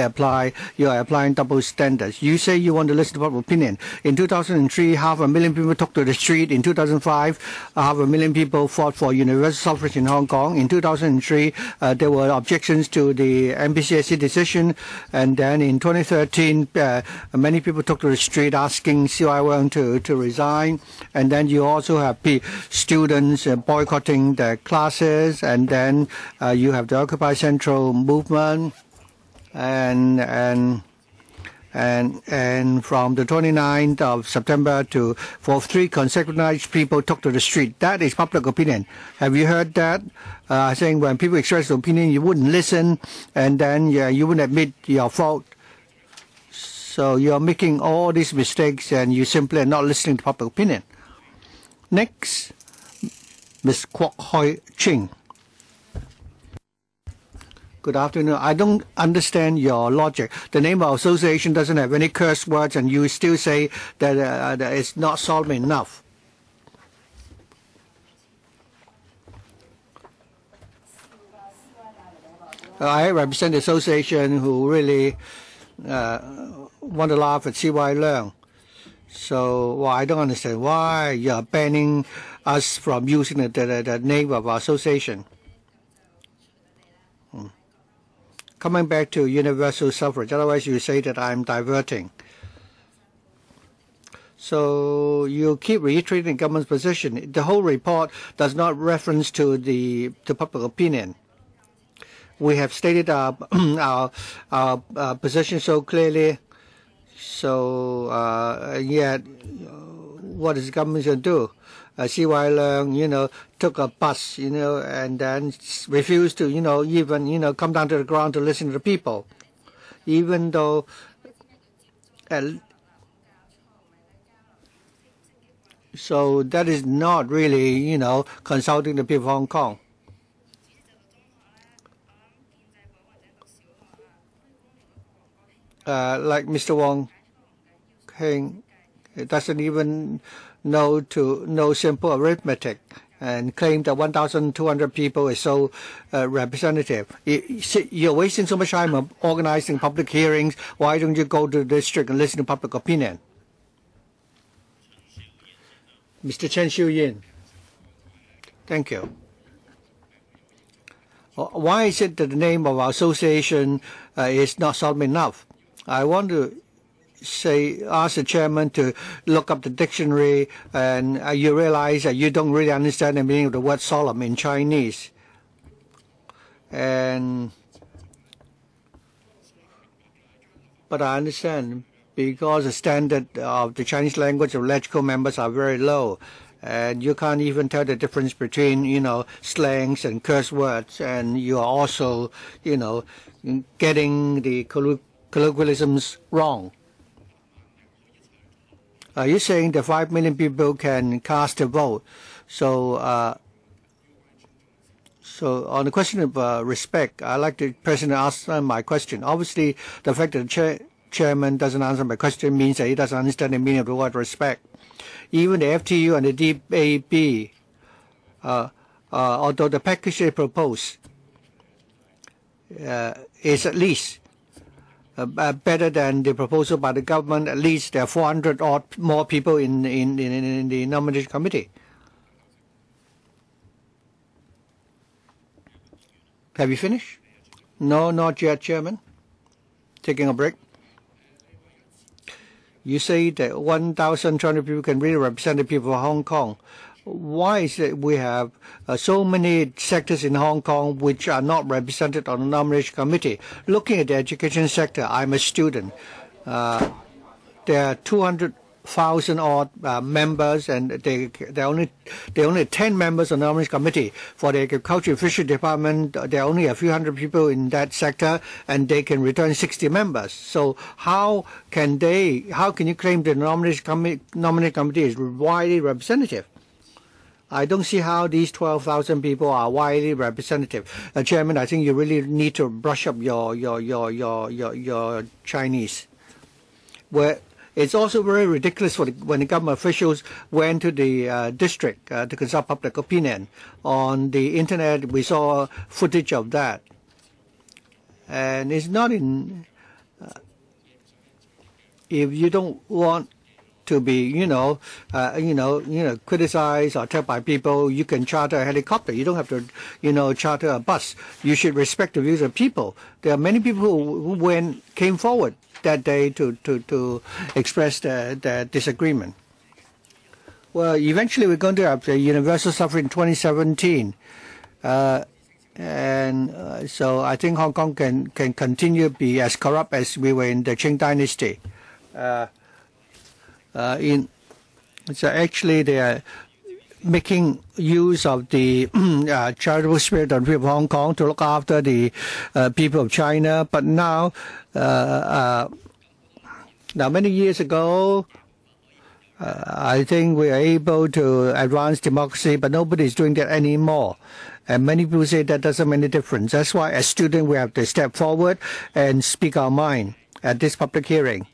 you are applying double standards. You say you want to listen to public opinion. In 2003, 500,000 people took to the street. In 2005, 500,000 people fought for universal suffrage in Hong Kong. In 2003, there were objections to the MPCSC decision. And then in 2013, many people took to the street asking CY Wang to resign. And then you also have students boycotting the classes, and then you have the Occupy Central movement, and from the 29th of September for 3 consecutive nights, people took to the street. That is public opinion. Have you heard that? Saying when people express their opinion, you wouldn't listen, and then you wouldn't admit your fault. So you're making all these mistakes, and you simply are not listening to public opinion. Next, Ms. Kwok Hoi Ching. Good afternoon. I don't understand your logic. The name of our association doesn't have any curse words, and you still say that it's not solemn enough. I represent the association who really want to laugh at CY Leung. So I don't understand why you are banning us from using the name of our association. Coming back to universal suffrage, otherwise you say that I'm diverting. So you keep reiterating the government's position. The whole report does not reference to public opinion. We have stated our position so clearly. So yet, what is the government going to do? CY Leung, took a bus, and then refused to, even, come down to the ground to listen to the people, even though. So that is not really, consulting the people of Hong Kong. Like Mr. Wong Heng doesn't even know simple arithmetic and claim that 1,200 people is so representative. You're wasting so much time on organizing public hearings. Why don't you go to the district and listen to public opinion? Mr. Chen Xiu-yin. Thank you. Why is it that the name of our association is not solemn enough? I want to ask the chairman to look up the dictionary, and you realize that you don't really understand the meaning of the word solemn in Chinese. But I understand because the standard of the Chinese language of lexical members are very low, and you can't even tell the difference between, slangs and curse words, and you are also, getting the colloquialisms wrong. Are you saying that 5 million people can cast a vote? So on the question of respect, I'd like the president to ask my question. Obviously, the fact that the chairman doesn't answer my question means that he doesn't understand the meaning of the word respect. Even the FTU and the DAB, although the package they propose is at least better than the proposal by the government, at least there are 400 or more people in the nomination committee. Have you finished? No, not yet, Chairman. Taking a break. You say that 1,200 people can really represent the people of Hong Kong. Why is it we have so many sectors in Hong Kong which are not represented on the nomination committee? Looking at the education sector, I'm a student. There are 200,000 odd members, and there are only 10 members on the nomination committee. For the agriculture and fishery department, there are only a few hundred people in that sector, and they can return 60 members. So how can you claim the nomination committee is widely representative? I don't see how these 12,000 people are widely representative. Chairman, I think you really need to brush up your Chinese. Where it's also very ridiculous when the government officials went to the district to consult public opinion. On the internet, we saw footage of that, and it's not in. If you don't want to be, criticized or attacked by people, you can charter a helicopter. You don't have to, charter a bus. You should respect the views of people. There are many people who came forward that day to express their disagreement. Well, eventually we're going to have the universal suffrage in 2017. So I think Hong Kong can continue to be as corrupt as we were in the Qing dynasty. So actually they are making use of the charitable spirit of the people of Hong Kong to look after the people of China. But now many years ago, I think we are able to advance democracy, but nobody is doing that anymore. And many people say that doesn't make any difference. That's why as students we have to step forward and speak our mind at this public hearing.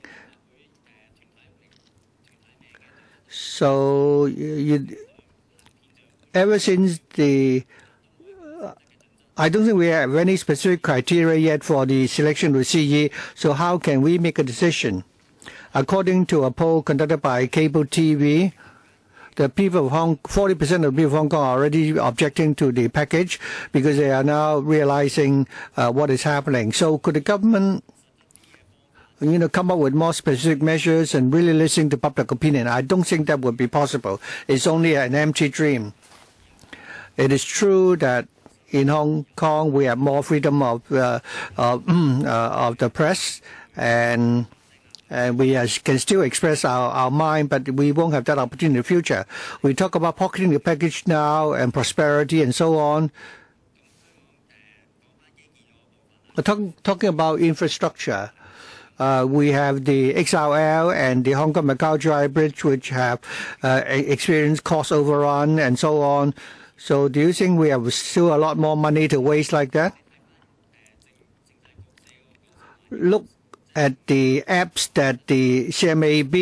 So ever since I don't think we have any specific criteria yet for the selection of CE, so how can we make a decision? According to a poll conducted by cable TV, the people of 40% of the people of Hong Kong are already objecting to the package because they are now realizing what is happening. So could the government come up with more specific measures and really listen to public opinion. I don't think that would be possible. It's only an empty dream. It is true that in Hong Kong we have more freedom of the press, and we can still express our mind, but we won't have that opportunity in the future. We talk about pocketing the package now and prosperity and so on. Talking about infrastructure, we have the XRL and the Hong Kong-Macau Dry Bridge, which have experienced cost overrun and so on. So do you think we have still a lot more money to waste like that? Look at the apps that the CMAB,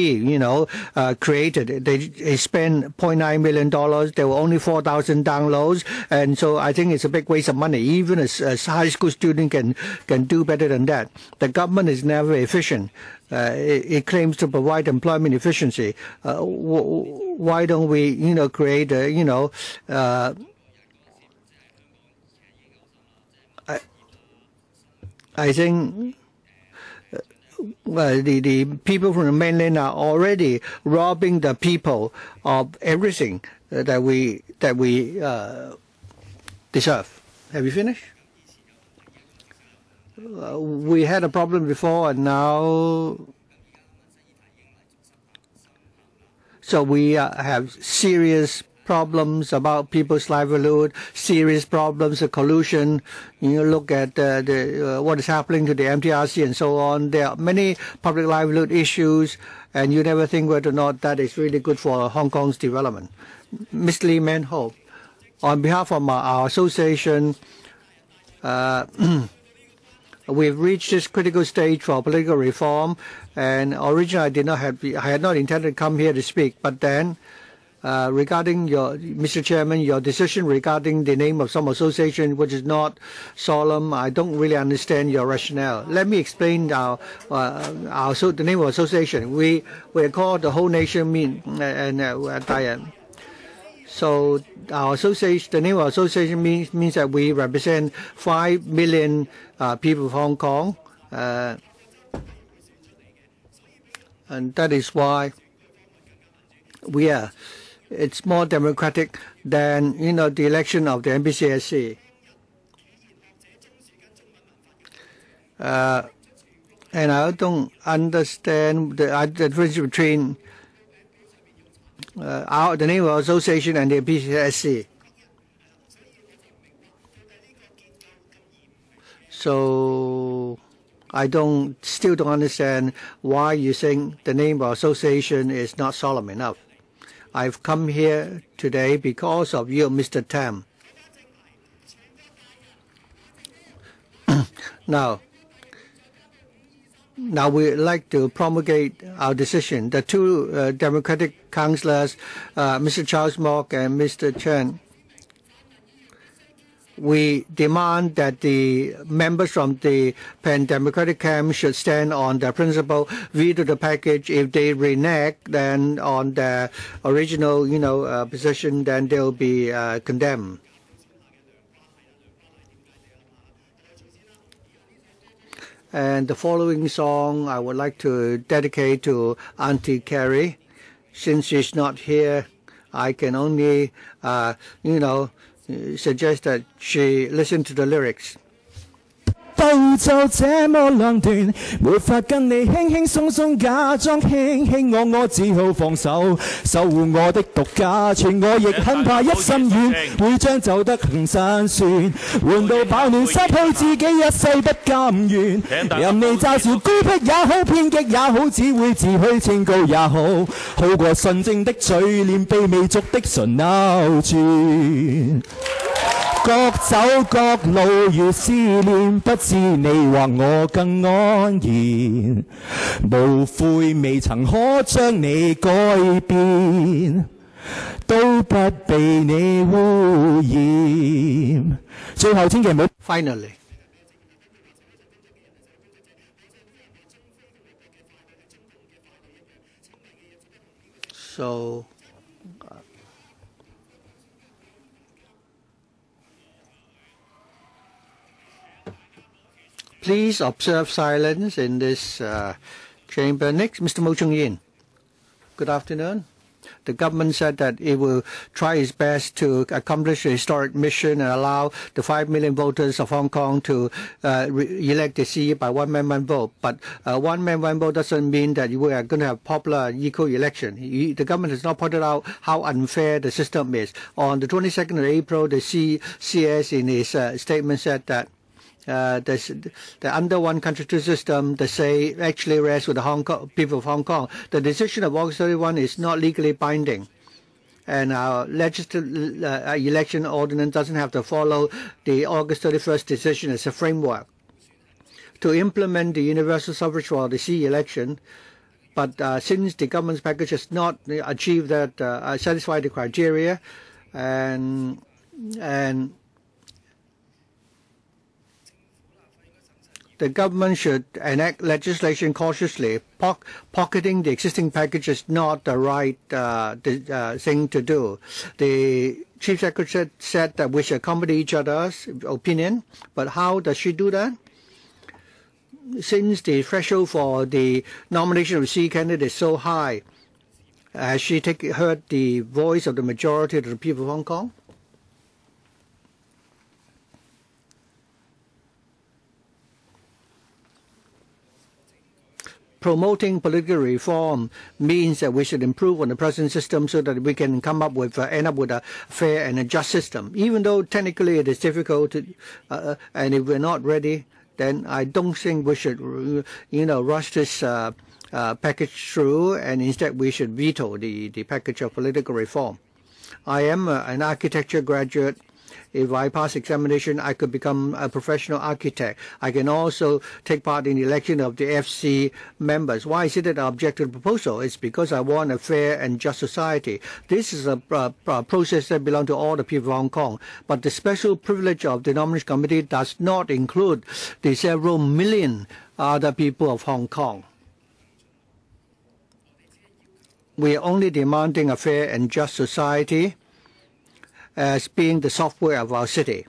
created. They spent $0.9 million. There were only 4,000 downloads, and so I think it's a big waste of money. Even a high school student can do better than that. The government is never efficient. It claims to provide employment efficiency. Why don't we, create a, I think the people from the mainland are already robbing the people of everything that we deserve. Have you finished? We had a problem before, and now so we have serious problems about people's livelihood, serious problems of collusion. Look at what is happening to the MTRC and so on. There are many public livelihood issues, and you never think whether or not that is really good for Hong Kong's development. Ms. Lee Man-ho, on behalf of our association, we've reached this critical stage for political reform, and originally I had not intended to come here to speak, but then regarding Mr. Chairman, your decision regarding the name of some association which is not solemn, I don't really understand your rationale. Let me explain the name of association. We are called the Whole Nation So our association, the name of association means that we represent 5 million people of Hong Kong, and that is why we are. It's more democratic than the election of the NBCSC. And I don't understand the difference between the name of association and the NBCSC. So I still don't understand why you think the name of association is not solemn enough. I've come here today because of you, Mr. Tam. Now we'd like to promulgate our decision. The two Democratic councillors, Mr. Charles Mok and Mr. Chen, we demand that the members from the pan-democratic camp should stand on the principle, veto the package. If they renege then on the original, position, then they'll be condemned. And the following song I would like to dedicate to Auntie Carrie. Since she's not here, I can only, suggest that she listen to the lyrics. 都就這麼兩段，沒法跟你輕輕鬆鬆假裝卿卿我只好放手，守護我的獨家，全我亦很怕一心軟，會將走得很辛酸，換到飽暖，失去自己一世不甘願，任你嘲笑孤僻也好，偏激也好，只會自虛清高也好，好過純正的嘴臉，被媚俗的唇勾住。各走各路如思念，不知你或我更安然，無悔未曾可將你改變，都不被你污染。最後千祈唔好。Finally. So Please observe silence in this chamber. Next, Mr. Mo Chung-yin. Good afternoon. The government said that it will try its best to accomplish a historic mission and allow the 5 million voters of Hong Kong to elect the CEO by one-man, one-vote. But one-man, one-vote doesn't mean that we are going to have popular equal election. The government has not pointed out how unfair the system is. On the 22nd of April, the CS in his statement said that the under one country two system, the say actually rests with the Hong Kong people of Hong Kong. The decision of August 31 is not legally binding, and our legislative election ordinance doesn't have to follow the August 31st decision as a framework to implement the universal suffrage for the C election. But since the government's package has not achieved that, satisfy the criteria, and the government should enact legislation cautiously. Pocketing the existing package is not the right thing to do. The Chief Secretary said that we should accommodate each other's opinion, but how does she do that? Since the threshold for the nomination of a C candidate is so high, has she heard the voice of the majority of the people of Hong Kong? Promoting political reform means that we should improve on the present system so that we can come up with end up with a fair and a just system. Even though technically it is difficult, and if we're not ready, then I don't think we should, rush this package through, and instead we should veto the package of political reform. I am an architecture graduate. If I pass examination, I could become a professional architect. I can also take part in the election of the FC members. Why is it that I object to the proposal? It's because I want a fair and just society. This is a process that belongs to all the people of Hong Kong. But the special privilege of the Nomination Committee does not include the several million other people of Hong Kong. We are only demanding a fair and just society as being the software of our city.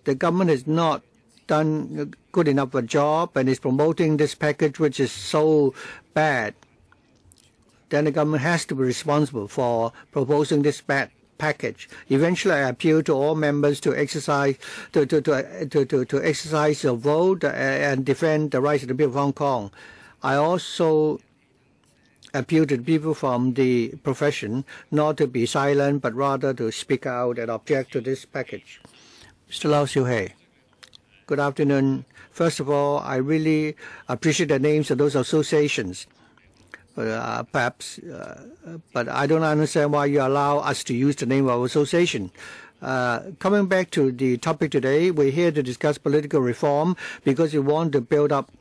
The government has not done good enough a job and is promoting this package which is so bad. Then the government has to be responsible for proposing this bad package. Eventually, I appeal to all members to exercise exercise your vote and defend the rights of the people of Hong Kong. I also appeal to the people from the profession not to be silent, but rather to speak out and object to this package. Mr. Lau Siu-hei, good afternoon. First of all, I really appreciate the names of those associations. Perhaps, but I don't understand why you allow us to use the name of association. Coming back to the topic today, we're here to discuss political reform because we want to build up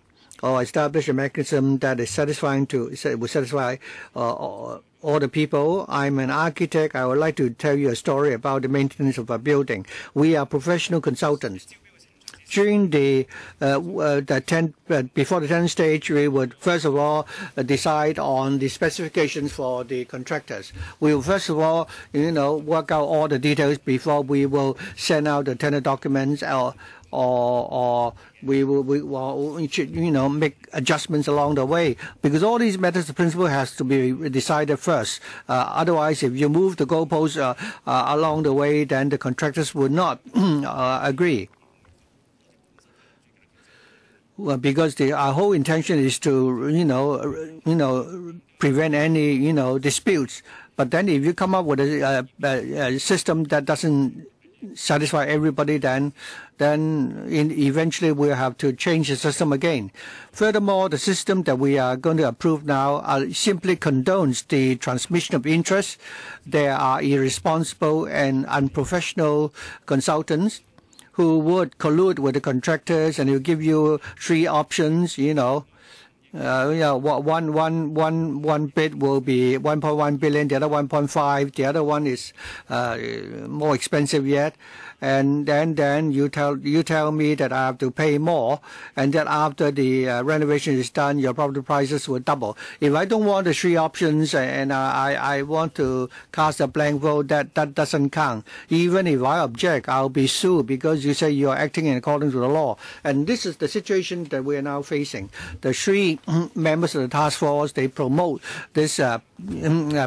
or establish a mechanism that is will satisfy all the people. I'm an architect. I would like to tell you a story about the maintenance of a building. We are professional consultants. During before the 10th stage, we would first of all decide on the specifications for the contractors. We will first of all, work out all the details before we will send out the tender documents, or we should, make adjustments along the way, because all these matters of principle has to be decided first. Otherwise, if you move the goalposts along the way, then the contractors would not agree. Well, because our whole intention is to, prevent any, disputes. But then if you come up with a system that doesn't satisfy everybody, then eventually we'll have to change the system again. Furthermore, the system that we are going to approve now simply condones the transmission of interest. There are irresponsible and unprofessional consultants who would collude with the contractors, and he'll give you 3 options, One bid will be 1.1 billion, the other 1.5, the other one is more expensive yet. And then you tell me that I have to pay more, and that after the renovation is done, your property prices will double. If I don't want the three options and I want to cast a blank vote, that doesn't count. Even if I object, I'll be sued because you say you are acting in accordance with the law. And this is the situation that we are now facing. The three members of the task force, they promote this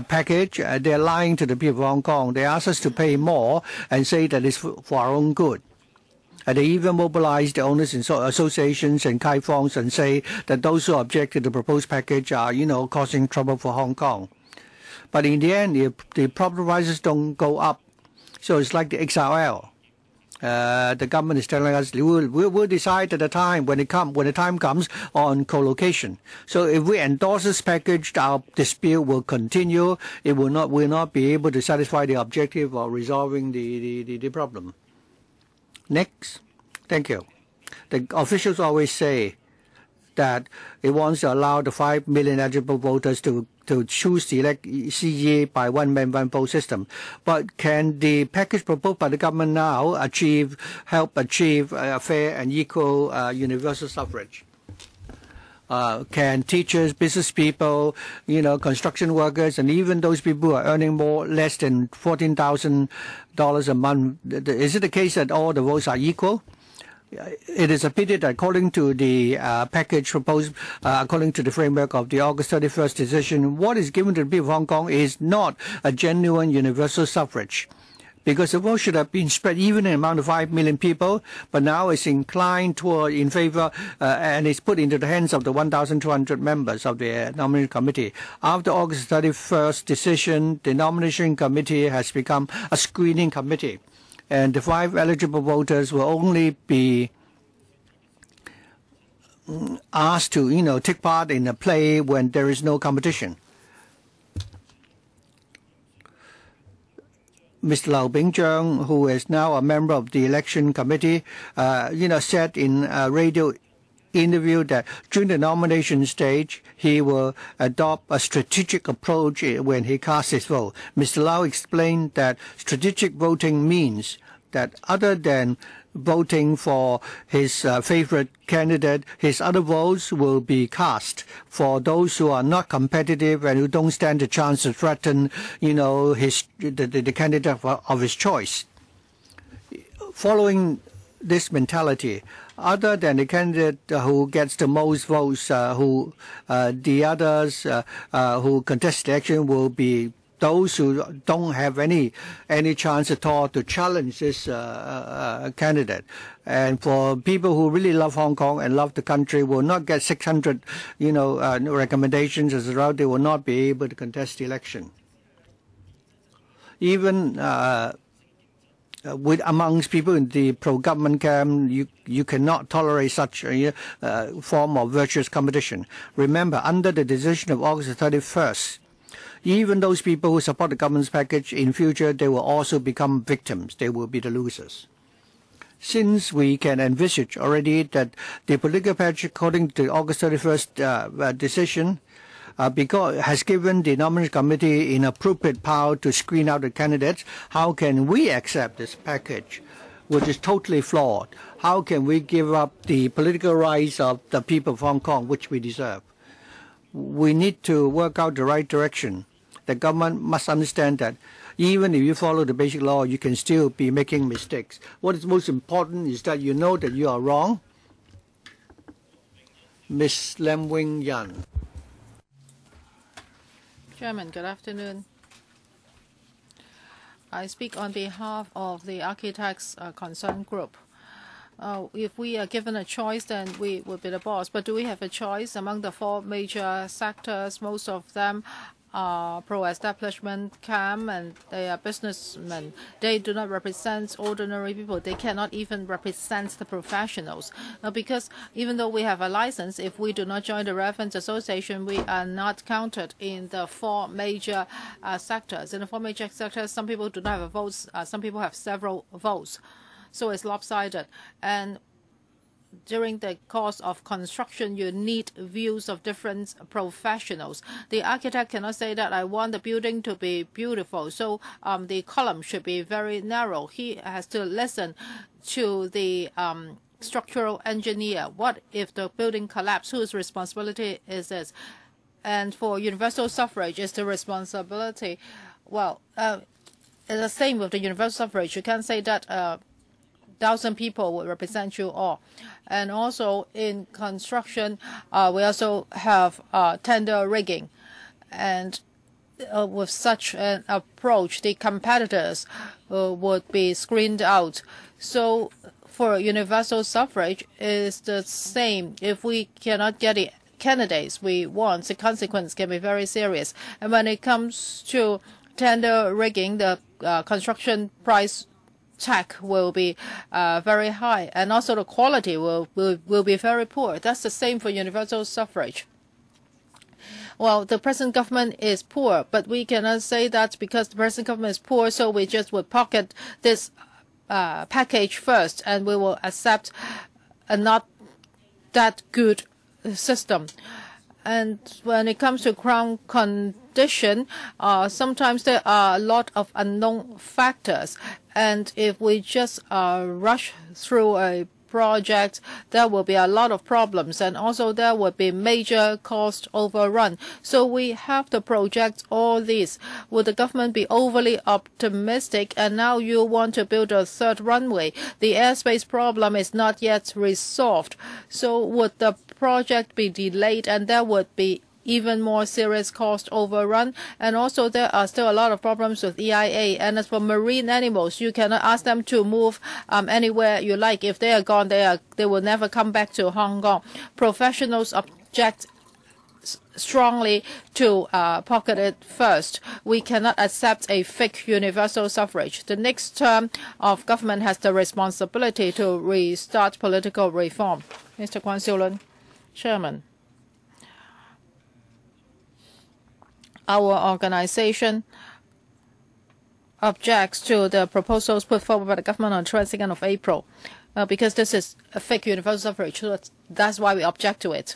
package. They're lying to the people of Hong Kong. They ask us to pay more and say that it's for our own good. And they even mobilize the owners and associations and kai fongs and say that those who object to the proposed package are, causing trouble for Hong Kong. But in the end, the property prices don't go up. So it's like the XRL. The government is telling us we'll decide at the time when the time comes on co-location. So if we endorse this package, our dispute will continue. It will not be able to satisfy the objective of resolving the problem. Next, thank you. The officials always say that it wants to allow the 5 million eligible voters to choose the CE by one-man, one-vote system. But can the package proposed by the government now help achieve fair and equal universal suffrage? Can teachers, business people, construction workers, and even those people who are earning less than $14,000 a month, is it the case that all the votes are equal? It is a pity that according to the package proposed, according to the framework of the August 31st decision, what is given to the people of Hong Kong is not a genuine universal suffrage. Because the vote should have been spread even in the amount of 5 million people, but now it's inclined in favor and it's put into the hands of the 1,200 members of the nomination committee. After August 31st decision, the nomination committee has become a screening committee. And the 5 eligible voters will only be asked to, take part in a play when there is no competition. Mr. Lau Bing-jiang, who is now a member of the election committee, said in a radio interview that during the nomination stage, he will adopt a strategic approach when he casts his vote. Mr. Lau explained that strategic voting means that other than voting for his favorite candidate, his other votes will be cast for those who are not competitive and who don't stand a chance to threaten, the candidate of his choice. Following this mentality, other than the candidate who gets the most votes, the others who contest the election will be those who don't have any chance at all to challenge this candidate. And for people who really love Hong Kong and love the country, will not get 600, recommendations as a result. They will not be able to contest the election. Even amongst people in the pro-government camp, you cannot tolerate such a form of virtuous competition. Remember, under the decision of August 31st, even those people who support the government's package, in future, they will also become victims. They will be the losers. Since we can envisage already that the political package, according to the August 31st decision, has given the nomination committee inappropriate power to screen out the candidates, how can we accept this package, which is totally flawed? How can we give up the political rights of the people of Hong Kong, which we deserve? We need to work out the right direction. The government must understand that even if you follow the basic law, you can still be making mistakes. What is most important is that you know that you are wrong. Ms. Lam Wing Yan. Chairman, good afternoon. I speak on behalf of the Architects Concerned Group. If we are given a choice, then we would be the boss. But do we have a choice among the 4 major sectors? Most of them are pro-establishment camp and they are businessmen. They do not represent ordinary people. They cannot even represent the professionals. Because even though we have a license, if we do not join the reference association, we are not counted in the 4 major sectors. In the 4 major sectors, some people do not have votes. Some people have several votes. So it's lopsided. And during the course of construction, you need views of different professionals. The architect cannot say that I want the building to be beautiful, so the column should be very narrow. He has to listen to the structural engineer. What if the building collapses? Whose responsibility is this? And for universal suffrage, is the responsibility, well, it's the same with the universal suffrage. You can't say that 1,000 people will represent you all. And also in construction, we also have tender rigging. And with such an approach, the competitors would be screened out. So for universal suffrage, it's the same. If we cannot get the candidates we want, the consequence can be very serious. And when it comes to tender rigging, the construction price tag will be very high, and also the quality will be very poor. That's the same for universal suffrage. Well, the present government is poor, but we cannot say that because the present government is poor, so we just would pocket this package first, and we will accept a not that good system. And when it comes to crown condition, sometimes there are a lot of unknown factors. And if we just rush through a project, there will be a lot of problems, and also there will be major cost overrun. So we have to project all these. Would the government be overly optimistic, and now you want to build a third runway? The airspace problem is not yet resolved. So would the project be delayed, and there would be even more serious cost overrun? And also there are still a lot of problems with EIA. And as for marine animals, you cannot ask them to move anywhere you like. If they are gone, they will never come back to Hong Kong. Professionals object strongly to pocket it first. We cannot accept a fake universal suffrage. The next term of government has the responsibility to restart political reform. Mr. Kwan Siu-lun, Chairman. Our organization objects to the proposals put forward by the government on 22nd of April because this is a fake universal suffrage. So that's why we object to it.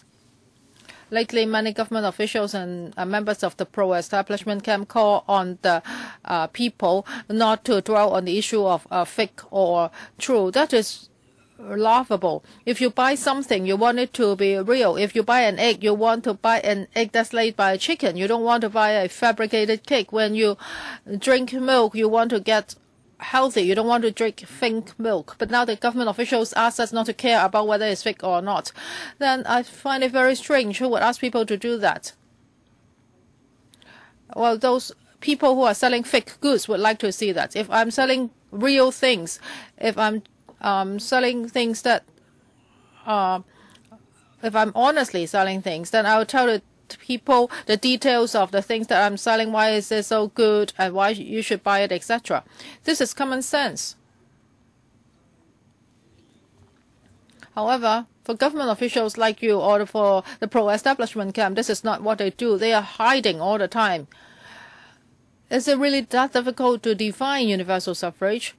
Lately, many government officials and members of the pro-establishment camp call on the people not to dwell on the issue of fake or true. That is laughable. If you buy something, you want it to be real. If you buy an egg, you want to buy an egg that's laid by a chicken. You don't want to buy a fabricated cake. When you drink milk, you want to get healthy. You don't want to drink fake milk. But now the government officials ask us not to care about whether it's fake or not. Then I find it very strange. Who would ask people to do that? Well, those people who are selling fake goods would like to see that. If I'm selling real things, if I'm selling things that, if I'm honestly selling things, then I'll tell the people the details of the things that I'm selling, why is it so good, and why you should buy it, etc. This is common sense. However, for government officials like you or for the pro-establishment camp, this is not what they do. They are hiding all the time. Is it really that difficult to define universal suffrage?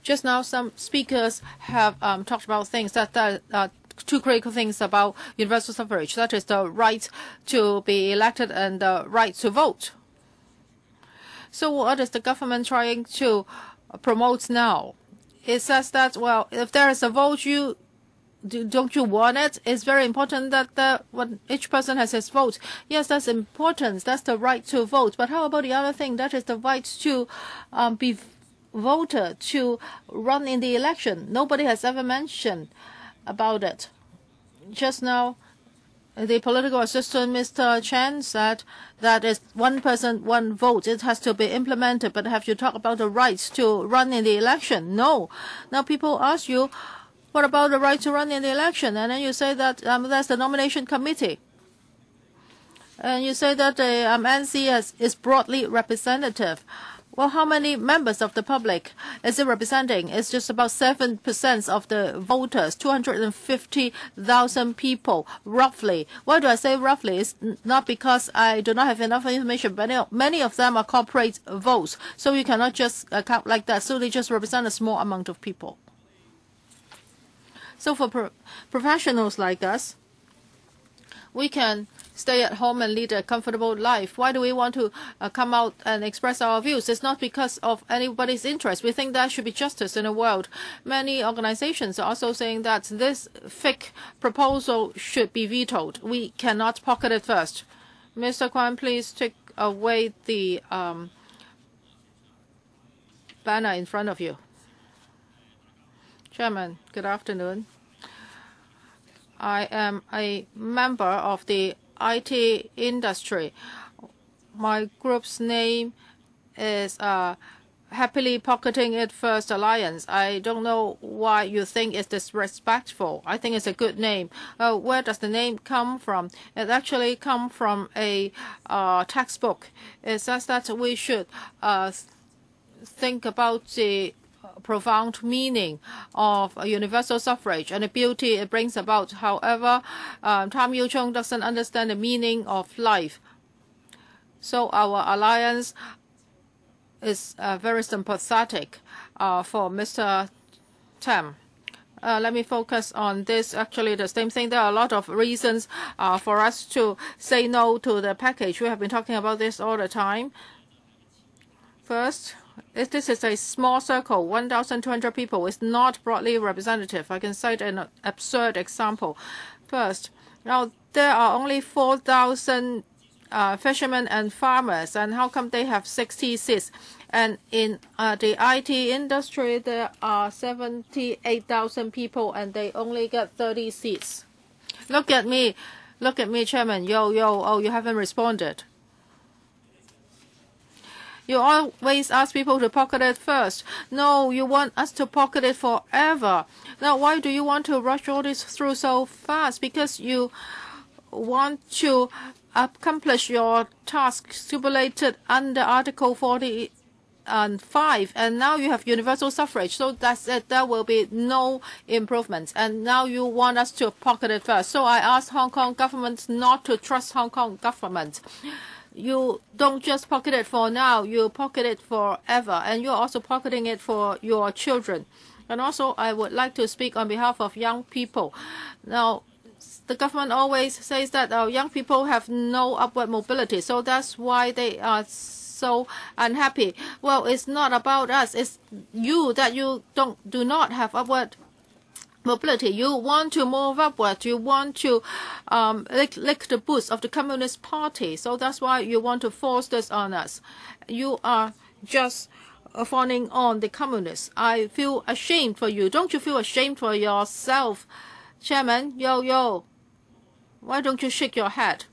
Just now, some speakers have talked about things that are two critical things about universal suffrage. That is the right to be elected and the right to vote. So what is the government trying to promote now? It says that, well, if there is a vote, don't you want it? It's very important that when each person has his vote. Yes, that's important. That's the right to vote. But how about the other thing? That is the right to be voted, to run in the election. Nobody has ever mentioned about it. Just now, the political assistant, Mr. Chen, said that is one person, one vote. It has to be implemented. But have you talked about the rights to run in the election? No. Now people ask you, what about the right to run in the election? And then you say that that's the nomination committee. And you say that the NC is broadly representative. Well, how many members of the public is it representing? It's just about 7% of the voters, 250,000 people, roughly. Why do I say roughly? It's not because I do not have enough information, but many of them are corporate votes. So you cannot just count like that. So they just represent a small amount of people. So for professionals like us, we can stay at home and lead a comfortable life. Why do we want to come out and express our views? It's not because of anybody's interest. We think there should be justice in the world. Many organizations are also saying that this fake proposal should be vetoed. We cannot pocket it first. Mr. Kwan, please take away the banner in front of you. Chairman, good afternoon. I am a member of the IT industry. My group's name is Happily Pocketing It First Alliance. I don't know why you think it's disrespectful. I think it's a good name. Where does the name come from? It actually comes from a textbook. It says that we should think about the profound meaning of universal suffrage and the beauty it brings about. However, Tam Yu Chung doesn't understand the meaning of life. So our alliance is very sympathetic for Mr. Tam. Let me focus on this. Actually, the same thing. There are a lot of reasons for us to say no to the package. We have been talking about this all the time. First, this is a small circle, 1,200 people. It's not broadly representative. I can cite an absurd example. First, now there are only 4,000 fishermen and farmers, and how come they have 60 seats? And in the IT industry, there are 78,000 people, and they only get 30 seats. Look at me, Chairman. Yo, oh, you haven't responded. You always ask people to pocket it first. No, you want us to pocket it forever. Now, why do you want to rush all this through so fast? Because you want to accomplish your task stipulated under Article 45, and now you have universal suffrage. So that's it. There will be no improvements. And now you want us to pocket it first. So I asked Hong Kong government not to trust Hong Kong government. You don't just pocket it for now, you pocket it forever, and you're also pocketing it for your children. And also, I would like to speak on behalf of young people. Now, the government always says that young people have no upward mobility, so that's why they are so unhappy. Well, it's not about us, it's you that you do not have upward mobility. You want to move upward. You want to lick the boots of the Communist Party. So that's why you want to force this on us. You are just fawning on the communists. I feel ashamed for you. Don't you feel ashamed for yourself? Chairman, yo. Why don't you shake your head?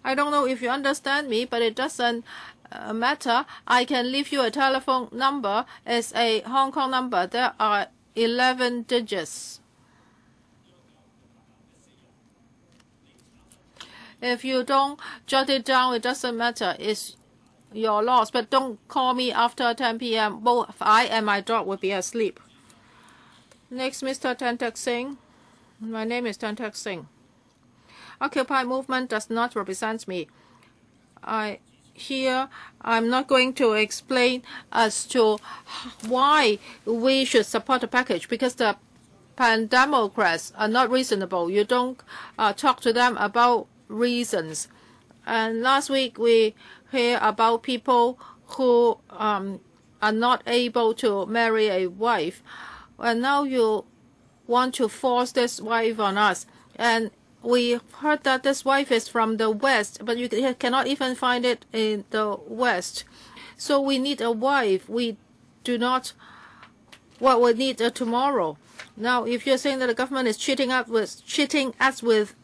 I don't know if you understand me, but it doesn't matter. I can leave you a telephone number. It's a Hong Kong number. There are 11 digits. If you don't jot it down, it doesn't matter. It's your loss. But don't call me after 10 p.m. Both I and my dog will be asleep. Next, Mr. Tan Tak Singh. My name is Tan Tak Singh. Occupy movement does not represent me. Here, I'm not going to explain as to why we should support the package, because the Pan Democrats are not reasonable. You don't talk to them about reasons. And last week, we hear about people who are not able to marry a wife. And now you want to force this wife on us. And we heard that this wife is from the West, but you cannot even find it in the West. So we need a wife. We do not what we need tomorrow. Now, if you're saying that the government is cheating us with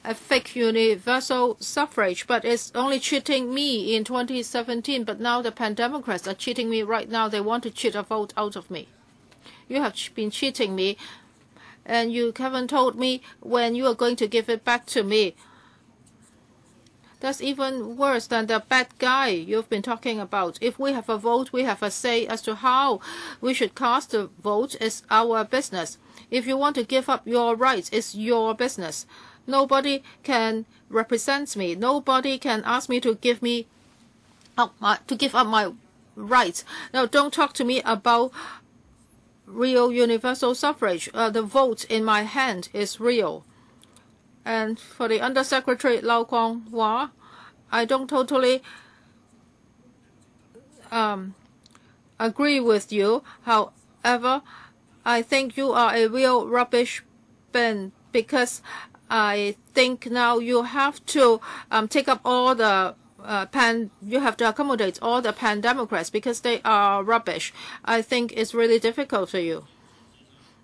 a fake universal suffrage, but it's only cheating me in 2017, but now the Pan Democrats are cheating me right now. They want to cheat a vote out of me. You have been cheating me, and you haven't told me when you are going to give it back to me. That's even worse than the bad guy you've been talking about. If we have a vote, we have a say as to how we should cast the vote. It's our business. If you want to give up your rights, it's your business. Nobody can represent me. Nobody can ask me to give up my rights. Now, don't talk to me about real universal suffrage. The vote in my hand is real. And for the Undersecretary Lau Kwong-wah, I don't totally agree with you. However, I think you are a real rubbish bin, because I think now you have to take up all the you have to accommodate all the pan-democrats because they are rubbish. I think it's really difficult for you.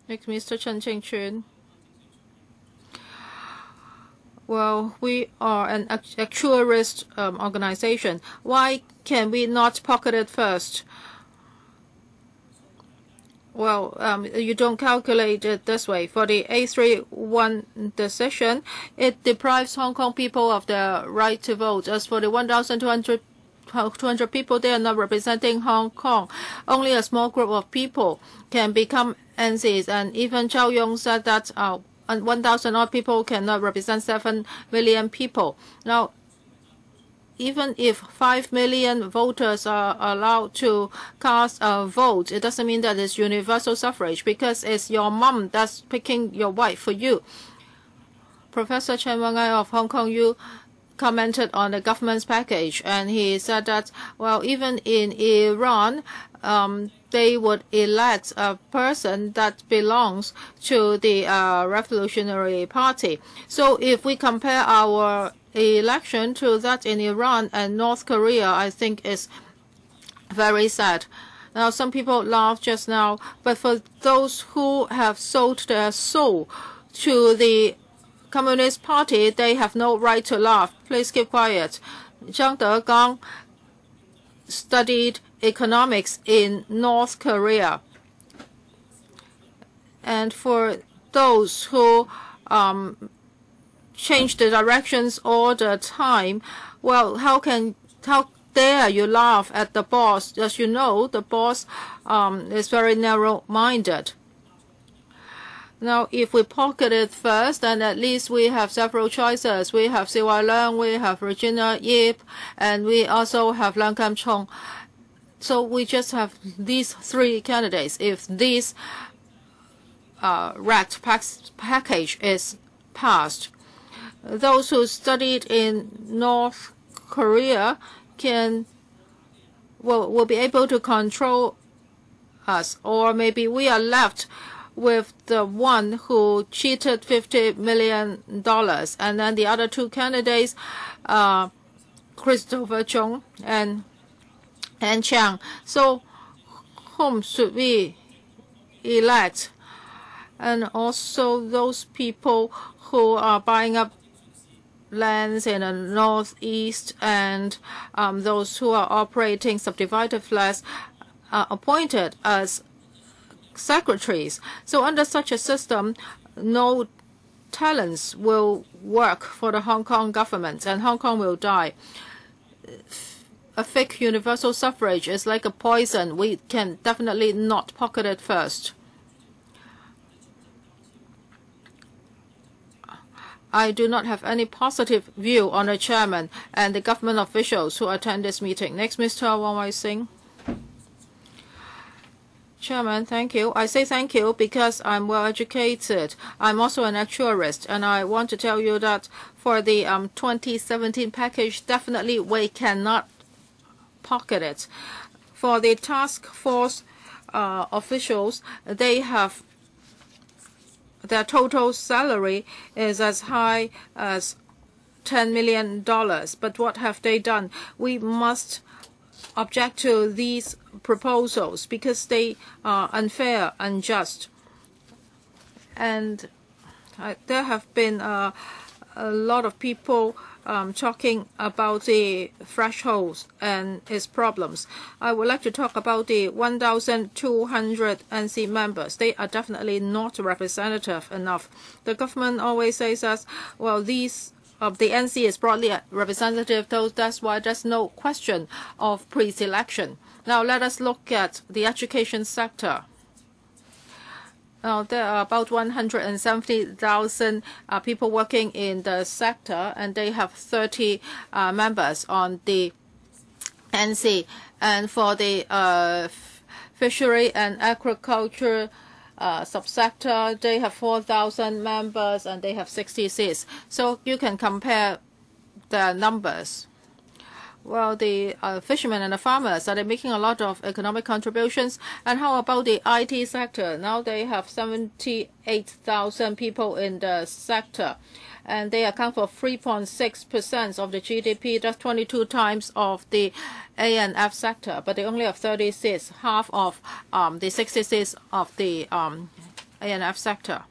Next, Mr. Chen Ching-chun. Well, we are an actuarist organization. Why can we not pocket it first? Well, you don't calculate it this way. For the A31 decision, it deprives Hong Kong people of the right to vote. As for the 1,200 people, they are not representing Hong Kong. Only a small group of people can become NCs. And even Chow Yong said that 1,000 odd people cannot represent 7 million people. Now, even if 5 million voters are allowed to cast a vote, it doesn't mean that it's universal suffrage, because it's your mom that's picking your wife for you. Professor Chen Wang-ai of Hong Kong U commented on the government's package, and he said that, well, even in Iran, they would elect a person that belongs to the Revolutionary Party. So if we compare our election to that in Iran and North Korea, I think is very sad. Now, some people laughed just now, but for those who have sold their soul to the Communist Party, they have no right to laugh. Please keep quiet. Zhang Degang studied economics in North Korea. And for those who change the directions all the time, well, how dare you laugh at the boss? As you know, the boss is very narrow-minded. Now, if we pocket it first, then at least we have several choices. We have Siwai Leung, we have Regina Yip, and we also have Leung Kam-chong. So we just have these three candidates. If this RACT package is passed, those who studied in North Korea will be able to control us, or maybe we are left with the one who cheated $50 million, and then the other two candidates, Christopher Chung and Chiang. So whom should we elect? And also those people who are buying up lands in the northeast, and those who are operating subdivided flats are appointed as secretaries. So under such a system, no talents will work for the Hong Kong government, and Hong Kong will die. A fake universal suffrage is like a poison. We can definitely not pocket it first. I do not have any positive view on the chairman and the government officials who attend this meeting. Next, Mr. Wong Wai Sing. Chairman, thank you. I say thank you because I'm well educated. I'm also an actuarist, and I want to tell you that for the 2017 package, definitely we cannot pocket it. For the task force officials, they have their total salary is as high as $10 million. But what have they done? We must object to these proposals because they are unfair, unjust. And there have been a lot of people talking about the thresholds and its problems. I would like to talk about the 1,200 NC members. They are definitely not representative enough. The government always says that, well, these of the NC is broadly representative, though that's why there's no question of pre-selection. Now let us look at the education sector. Now, there are about 170,000 people working in the sector, and they have 30 members on the NC. And for the fishery and agriculture subsector, they have 4,000 members and they have 60 seats. So you can compare the numbers. Well, the fishermen and the farmers, are they making a lot of economic contributions? And how about the IT sector? Now they have 78,000 people in the sector, and they account for 3.6% of the GDP. That's 22 times of the A&F sector, but they only have 30 seats, half of the 60 seats of the A&F sector.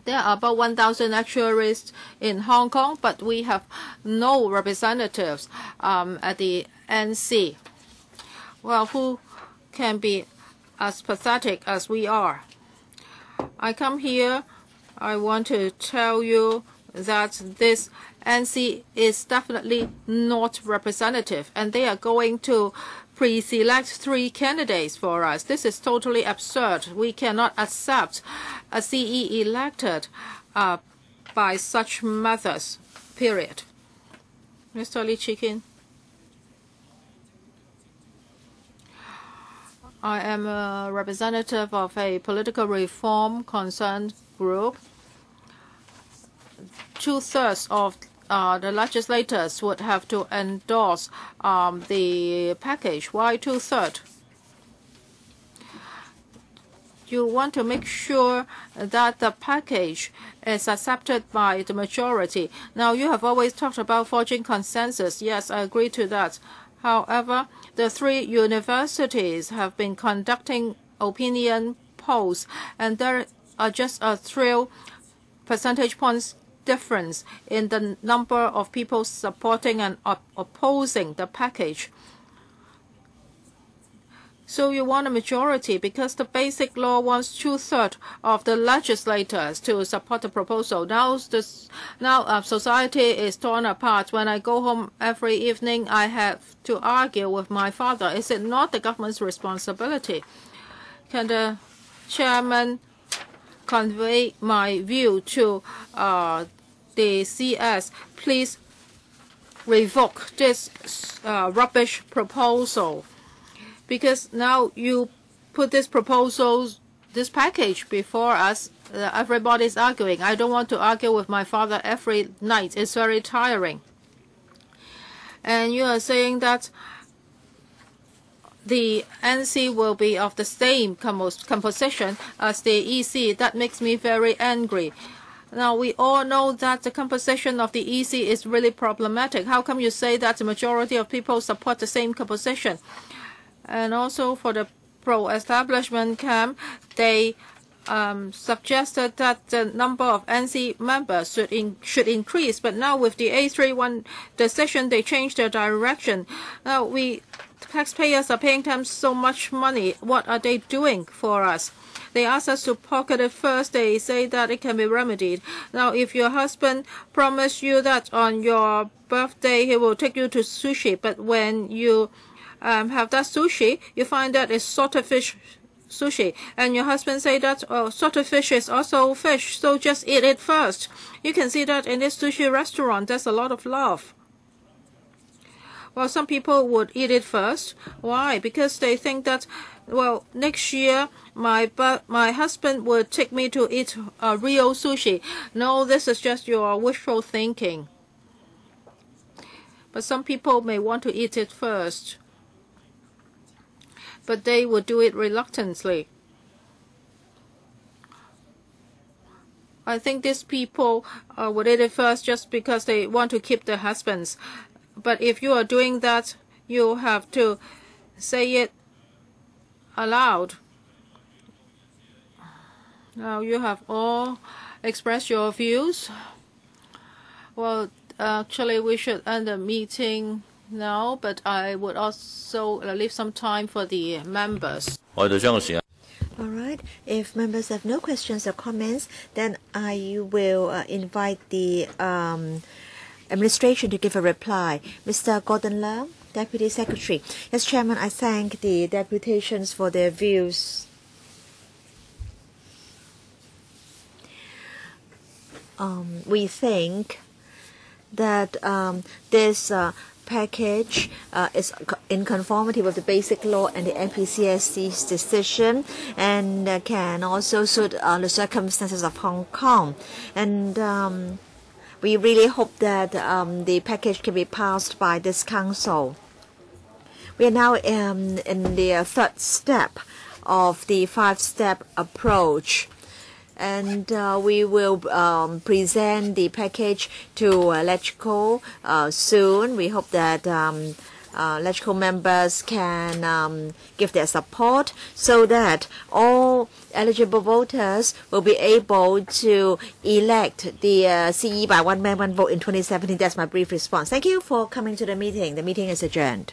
There are about 1,000 actuaries in Hong Kong, but we have no representatives at the NC. Well, who can be as pathetic as we are? I come here, I want to tell you that this NC is definitely not representative, and they are going to pre-select 3 candidates for us. This is totally absurd. We cannot accept a CE elected by such methods, period. Mr. Lee Chikin. I am a representative of a political reform concerned group. 2/3 of the legislators would have to endorse the package. Why 2/3? You want to make sure that the package is accepted by the majority. Now, you have always talked about forging consensus. Yes, I agree to that. However, the 3 universities have been conducting opinion polls, and there are just a 3 percentage points difference in the number of people supporting and opposing the package. So you want a majority because the basic law wants 2/3 of the legislators to support the proposal. Now society is torn apart. When I go home every evening, I have to argue with my father. Is it not the government's responsibility? Can the chairman convey my view to the CS? Please revoke this rubbish proposal, because now you put this package before us. Everybody's arguing. I don't want to argue with my father every night. It's very tiring. And you are saying that the NC will be of the same composition as the EC. That makes me very angry. Now, we all know that the composition of the EC is really problematic. How come you say that the majority of people support the same composition? And also for the pro-establishment camp, they suggested that the number of NC members should increase. But now with the A31 decision, they changed their direction. Now, we taxpayers are paying them so much money. What are they doing for us? They ask us to pocket it first. They say that it can be remedied. Now, if your husband promised you that on your birthday he will take you to sushi, but when you have that sushi, you find that it's salted fish sushi, and your husband say that salted fish is also fish, so just eat it first. You can see that in this sushi restaurant, there's a lot of love. Well, some people would eat it first. Why? Because they think that, well, next year my husband would take me to eat real sushi. No, this is just your wishful thinking. But some people may want to eat it first, but they would do it reluctantly. I think these people would eat it first just because they want to keep their husbands. But if you are doing that, you have to say it aloud. Now you have all expressed your views. Well, actually, we should end the meeting now, but I would also leave some time for the members. All right. If members have no questions or comments, then I will invite the administration to give a reply. Mr. Gordon Leung, Deputy Secretary. Yes, Chairman, I thank the deputations for their views. We think that this package is in conformity with the basic law and the NPCSC's decision, and can also suit the circumstances of Hong Kong. And we really hope that the package can be passed by this council. We are now in the third step of the 5-step approach. And we will present the package to LegCo soon. We hope that LegCo members can give their support so that all eligible voters will be able to elect the CE by one man, one vote in 2017. That's my brief response. Thank you for coming to the meeting. The meeting is adjourned.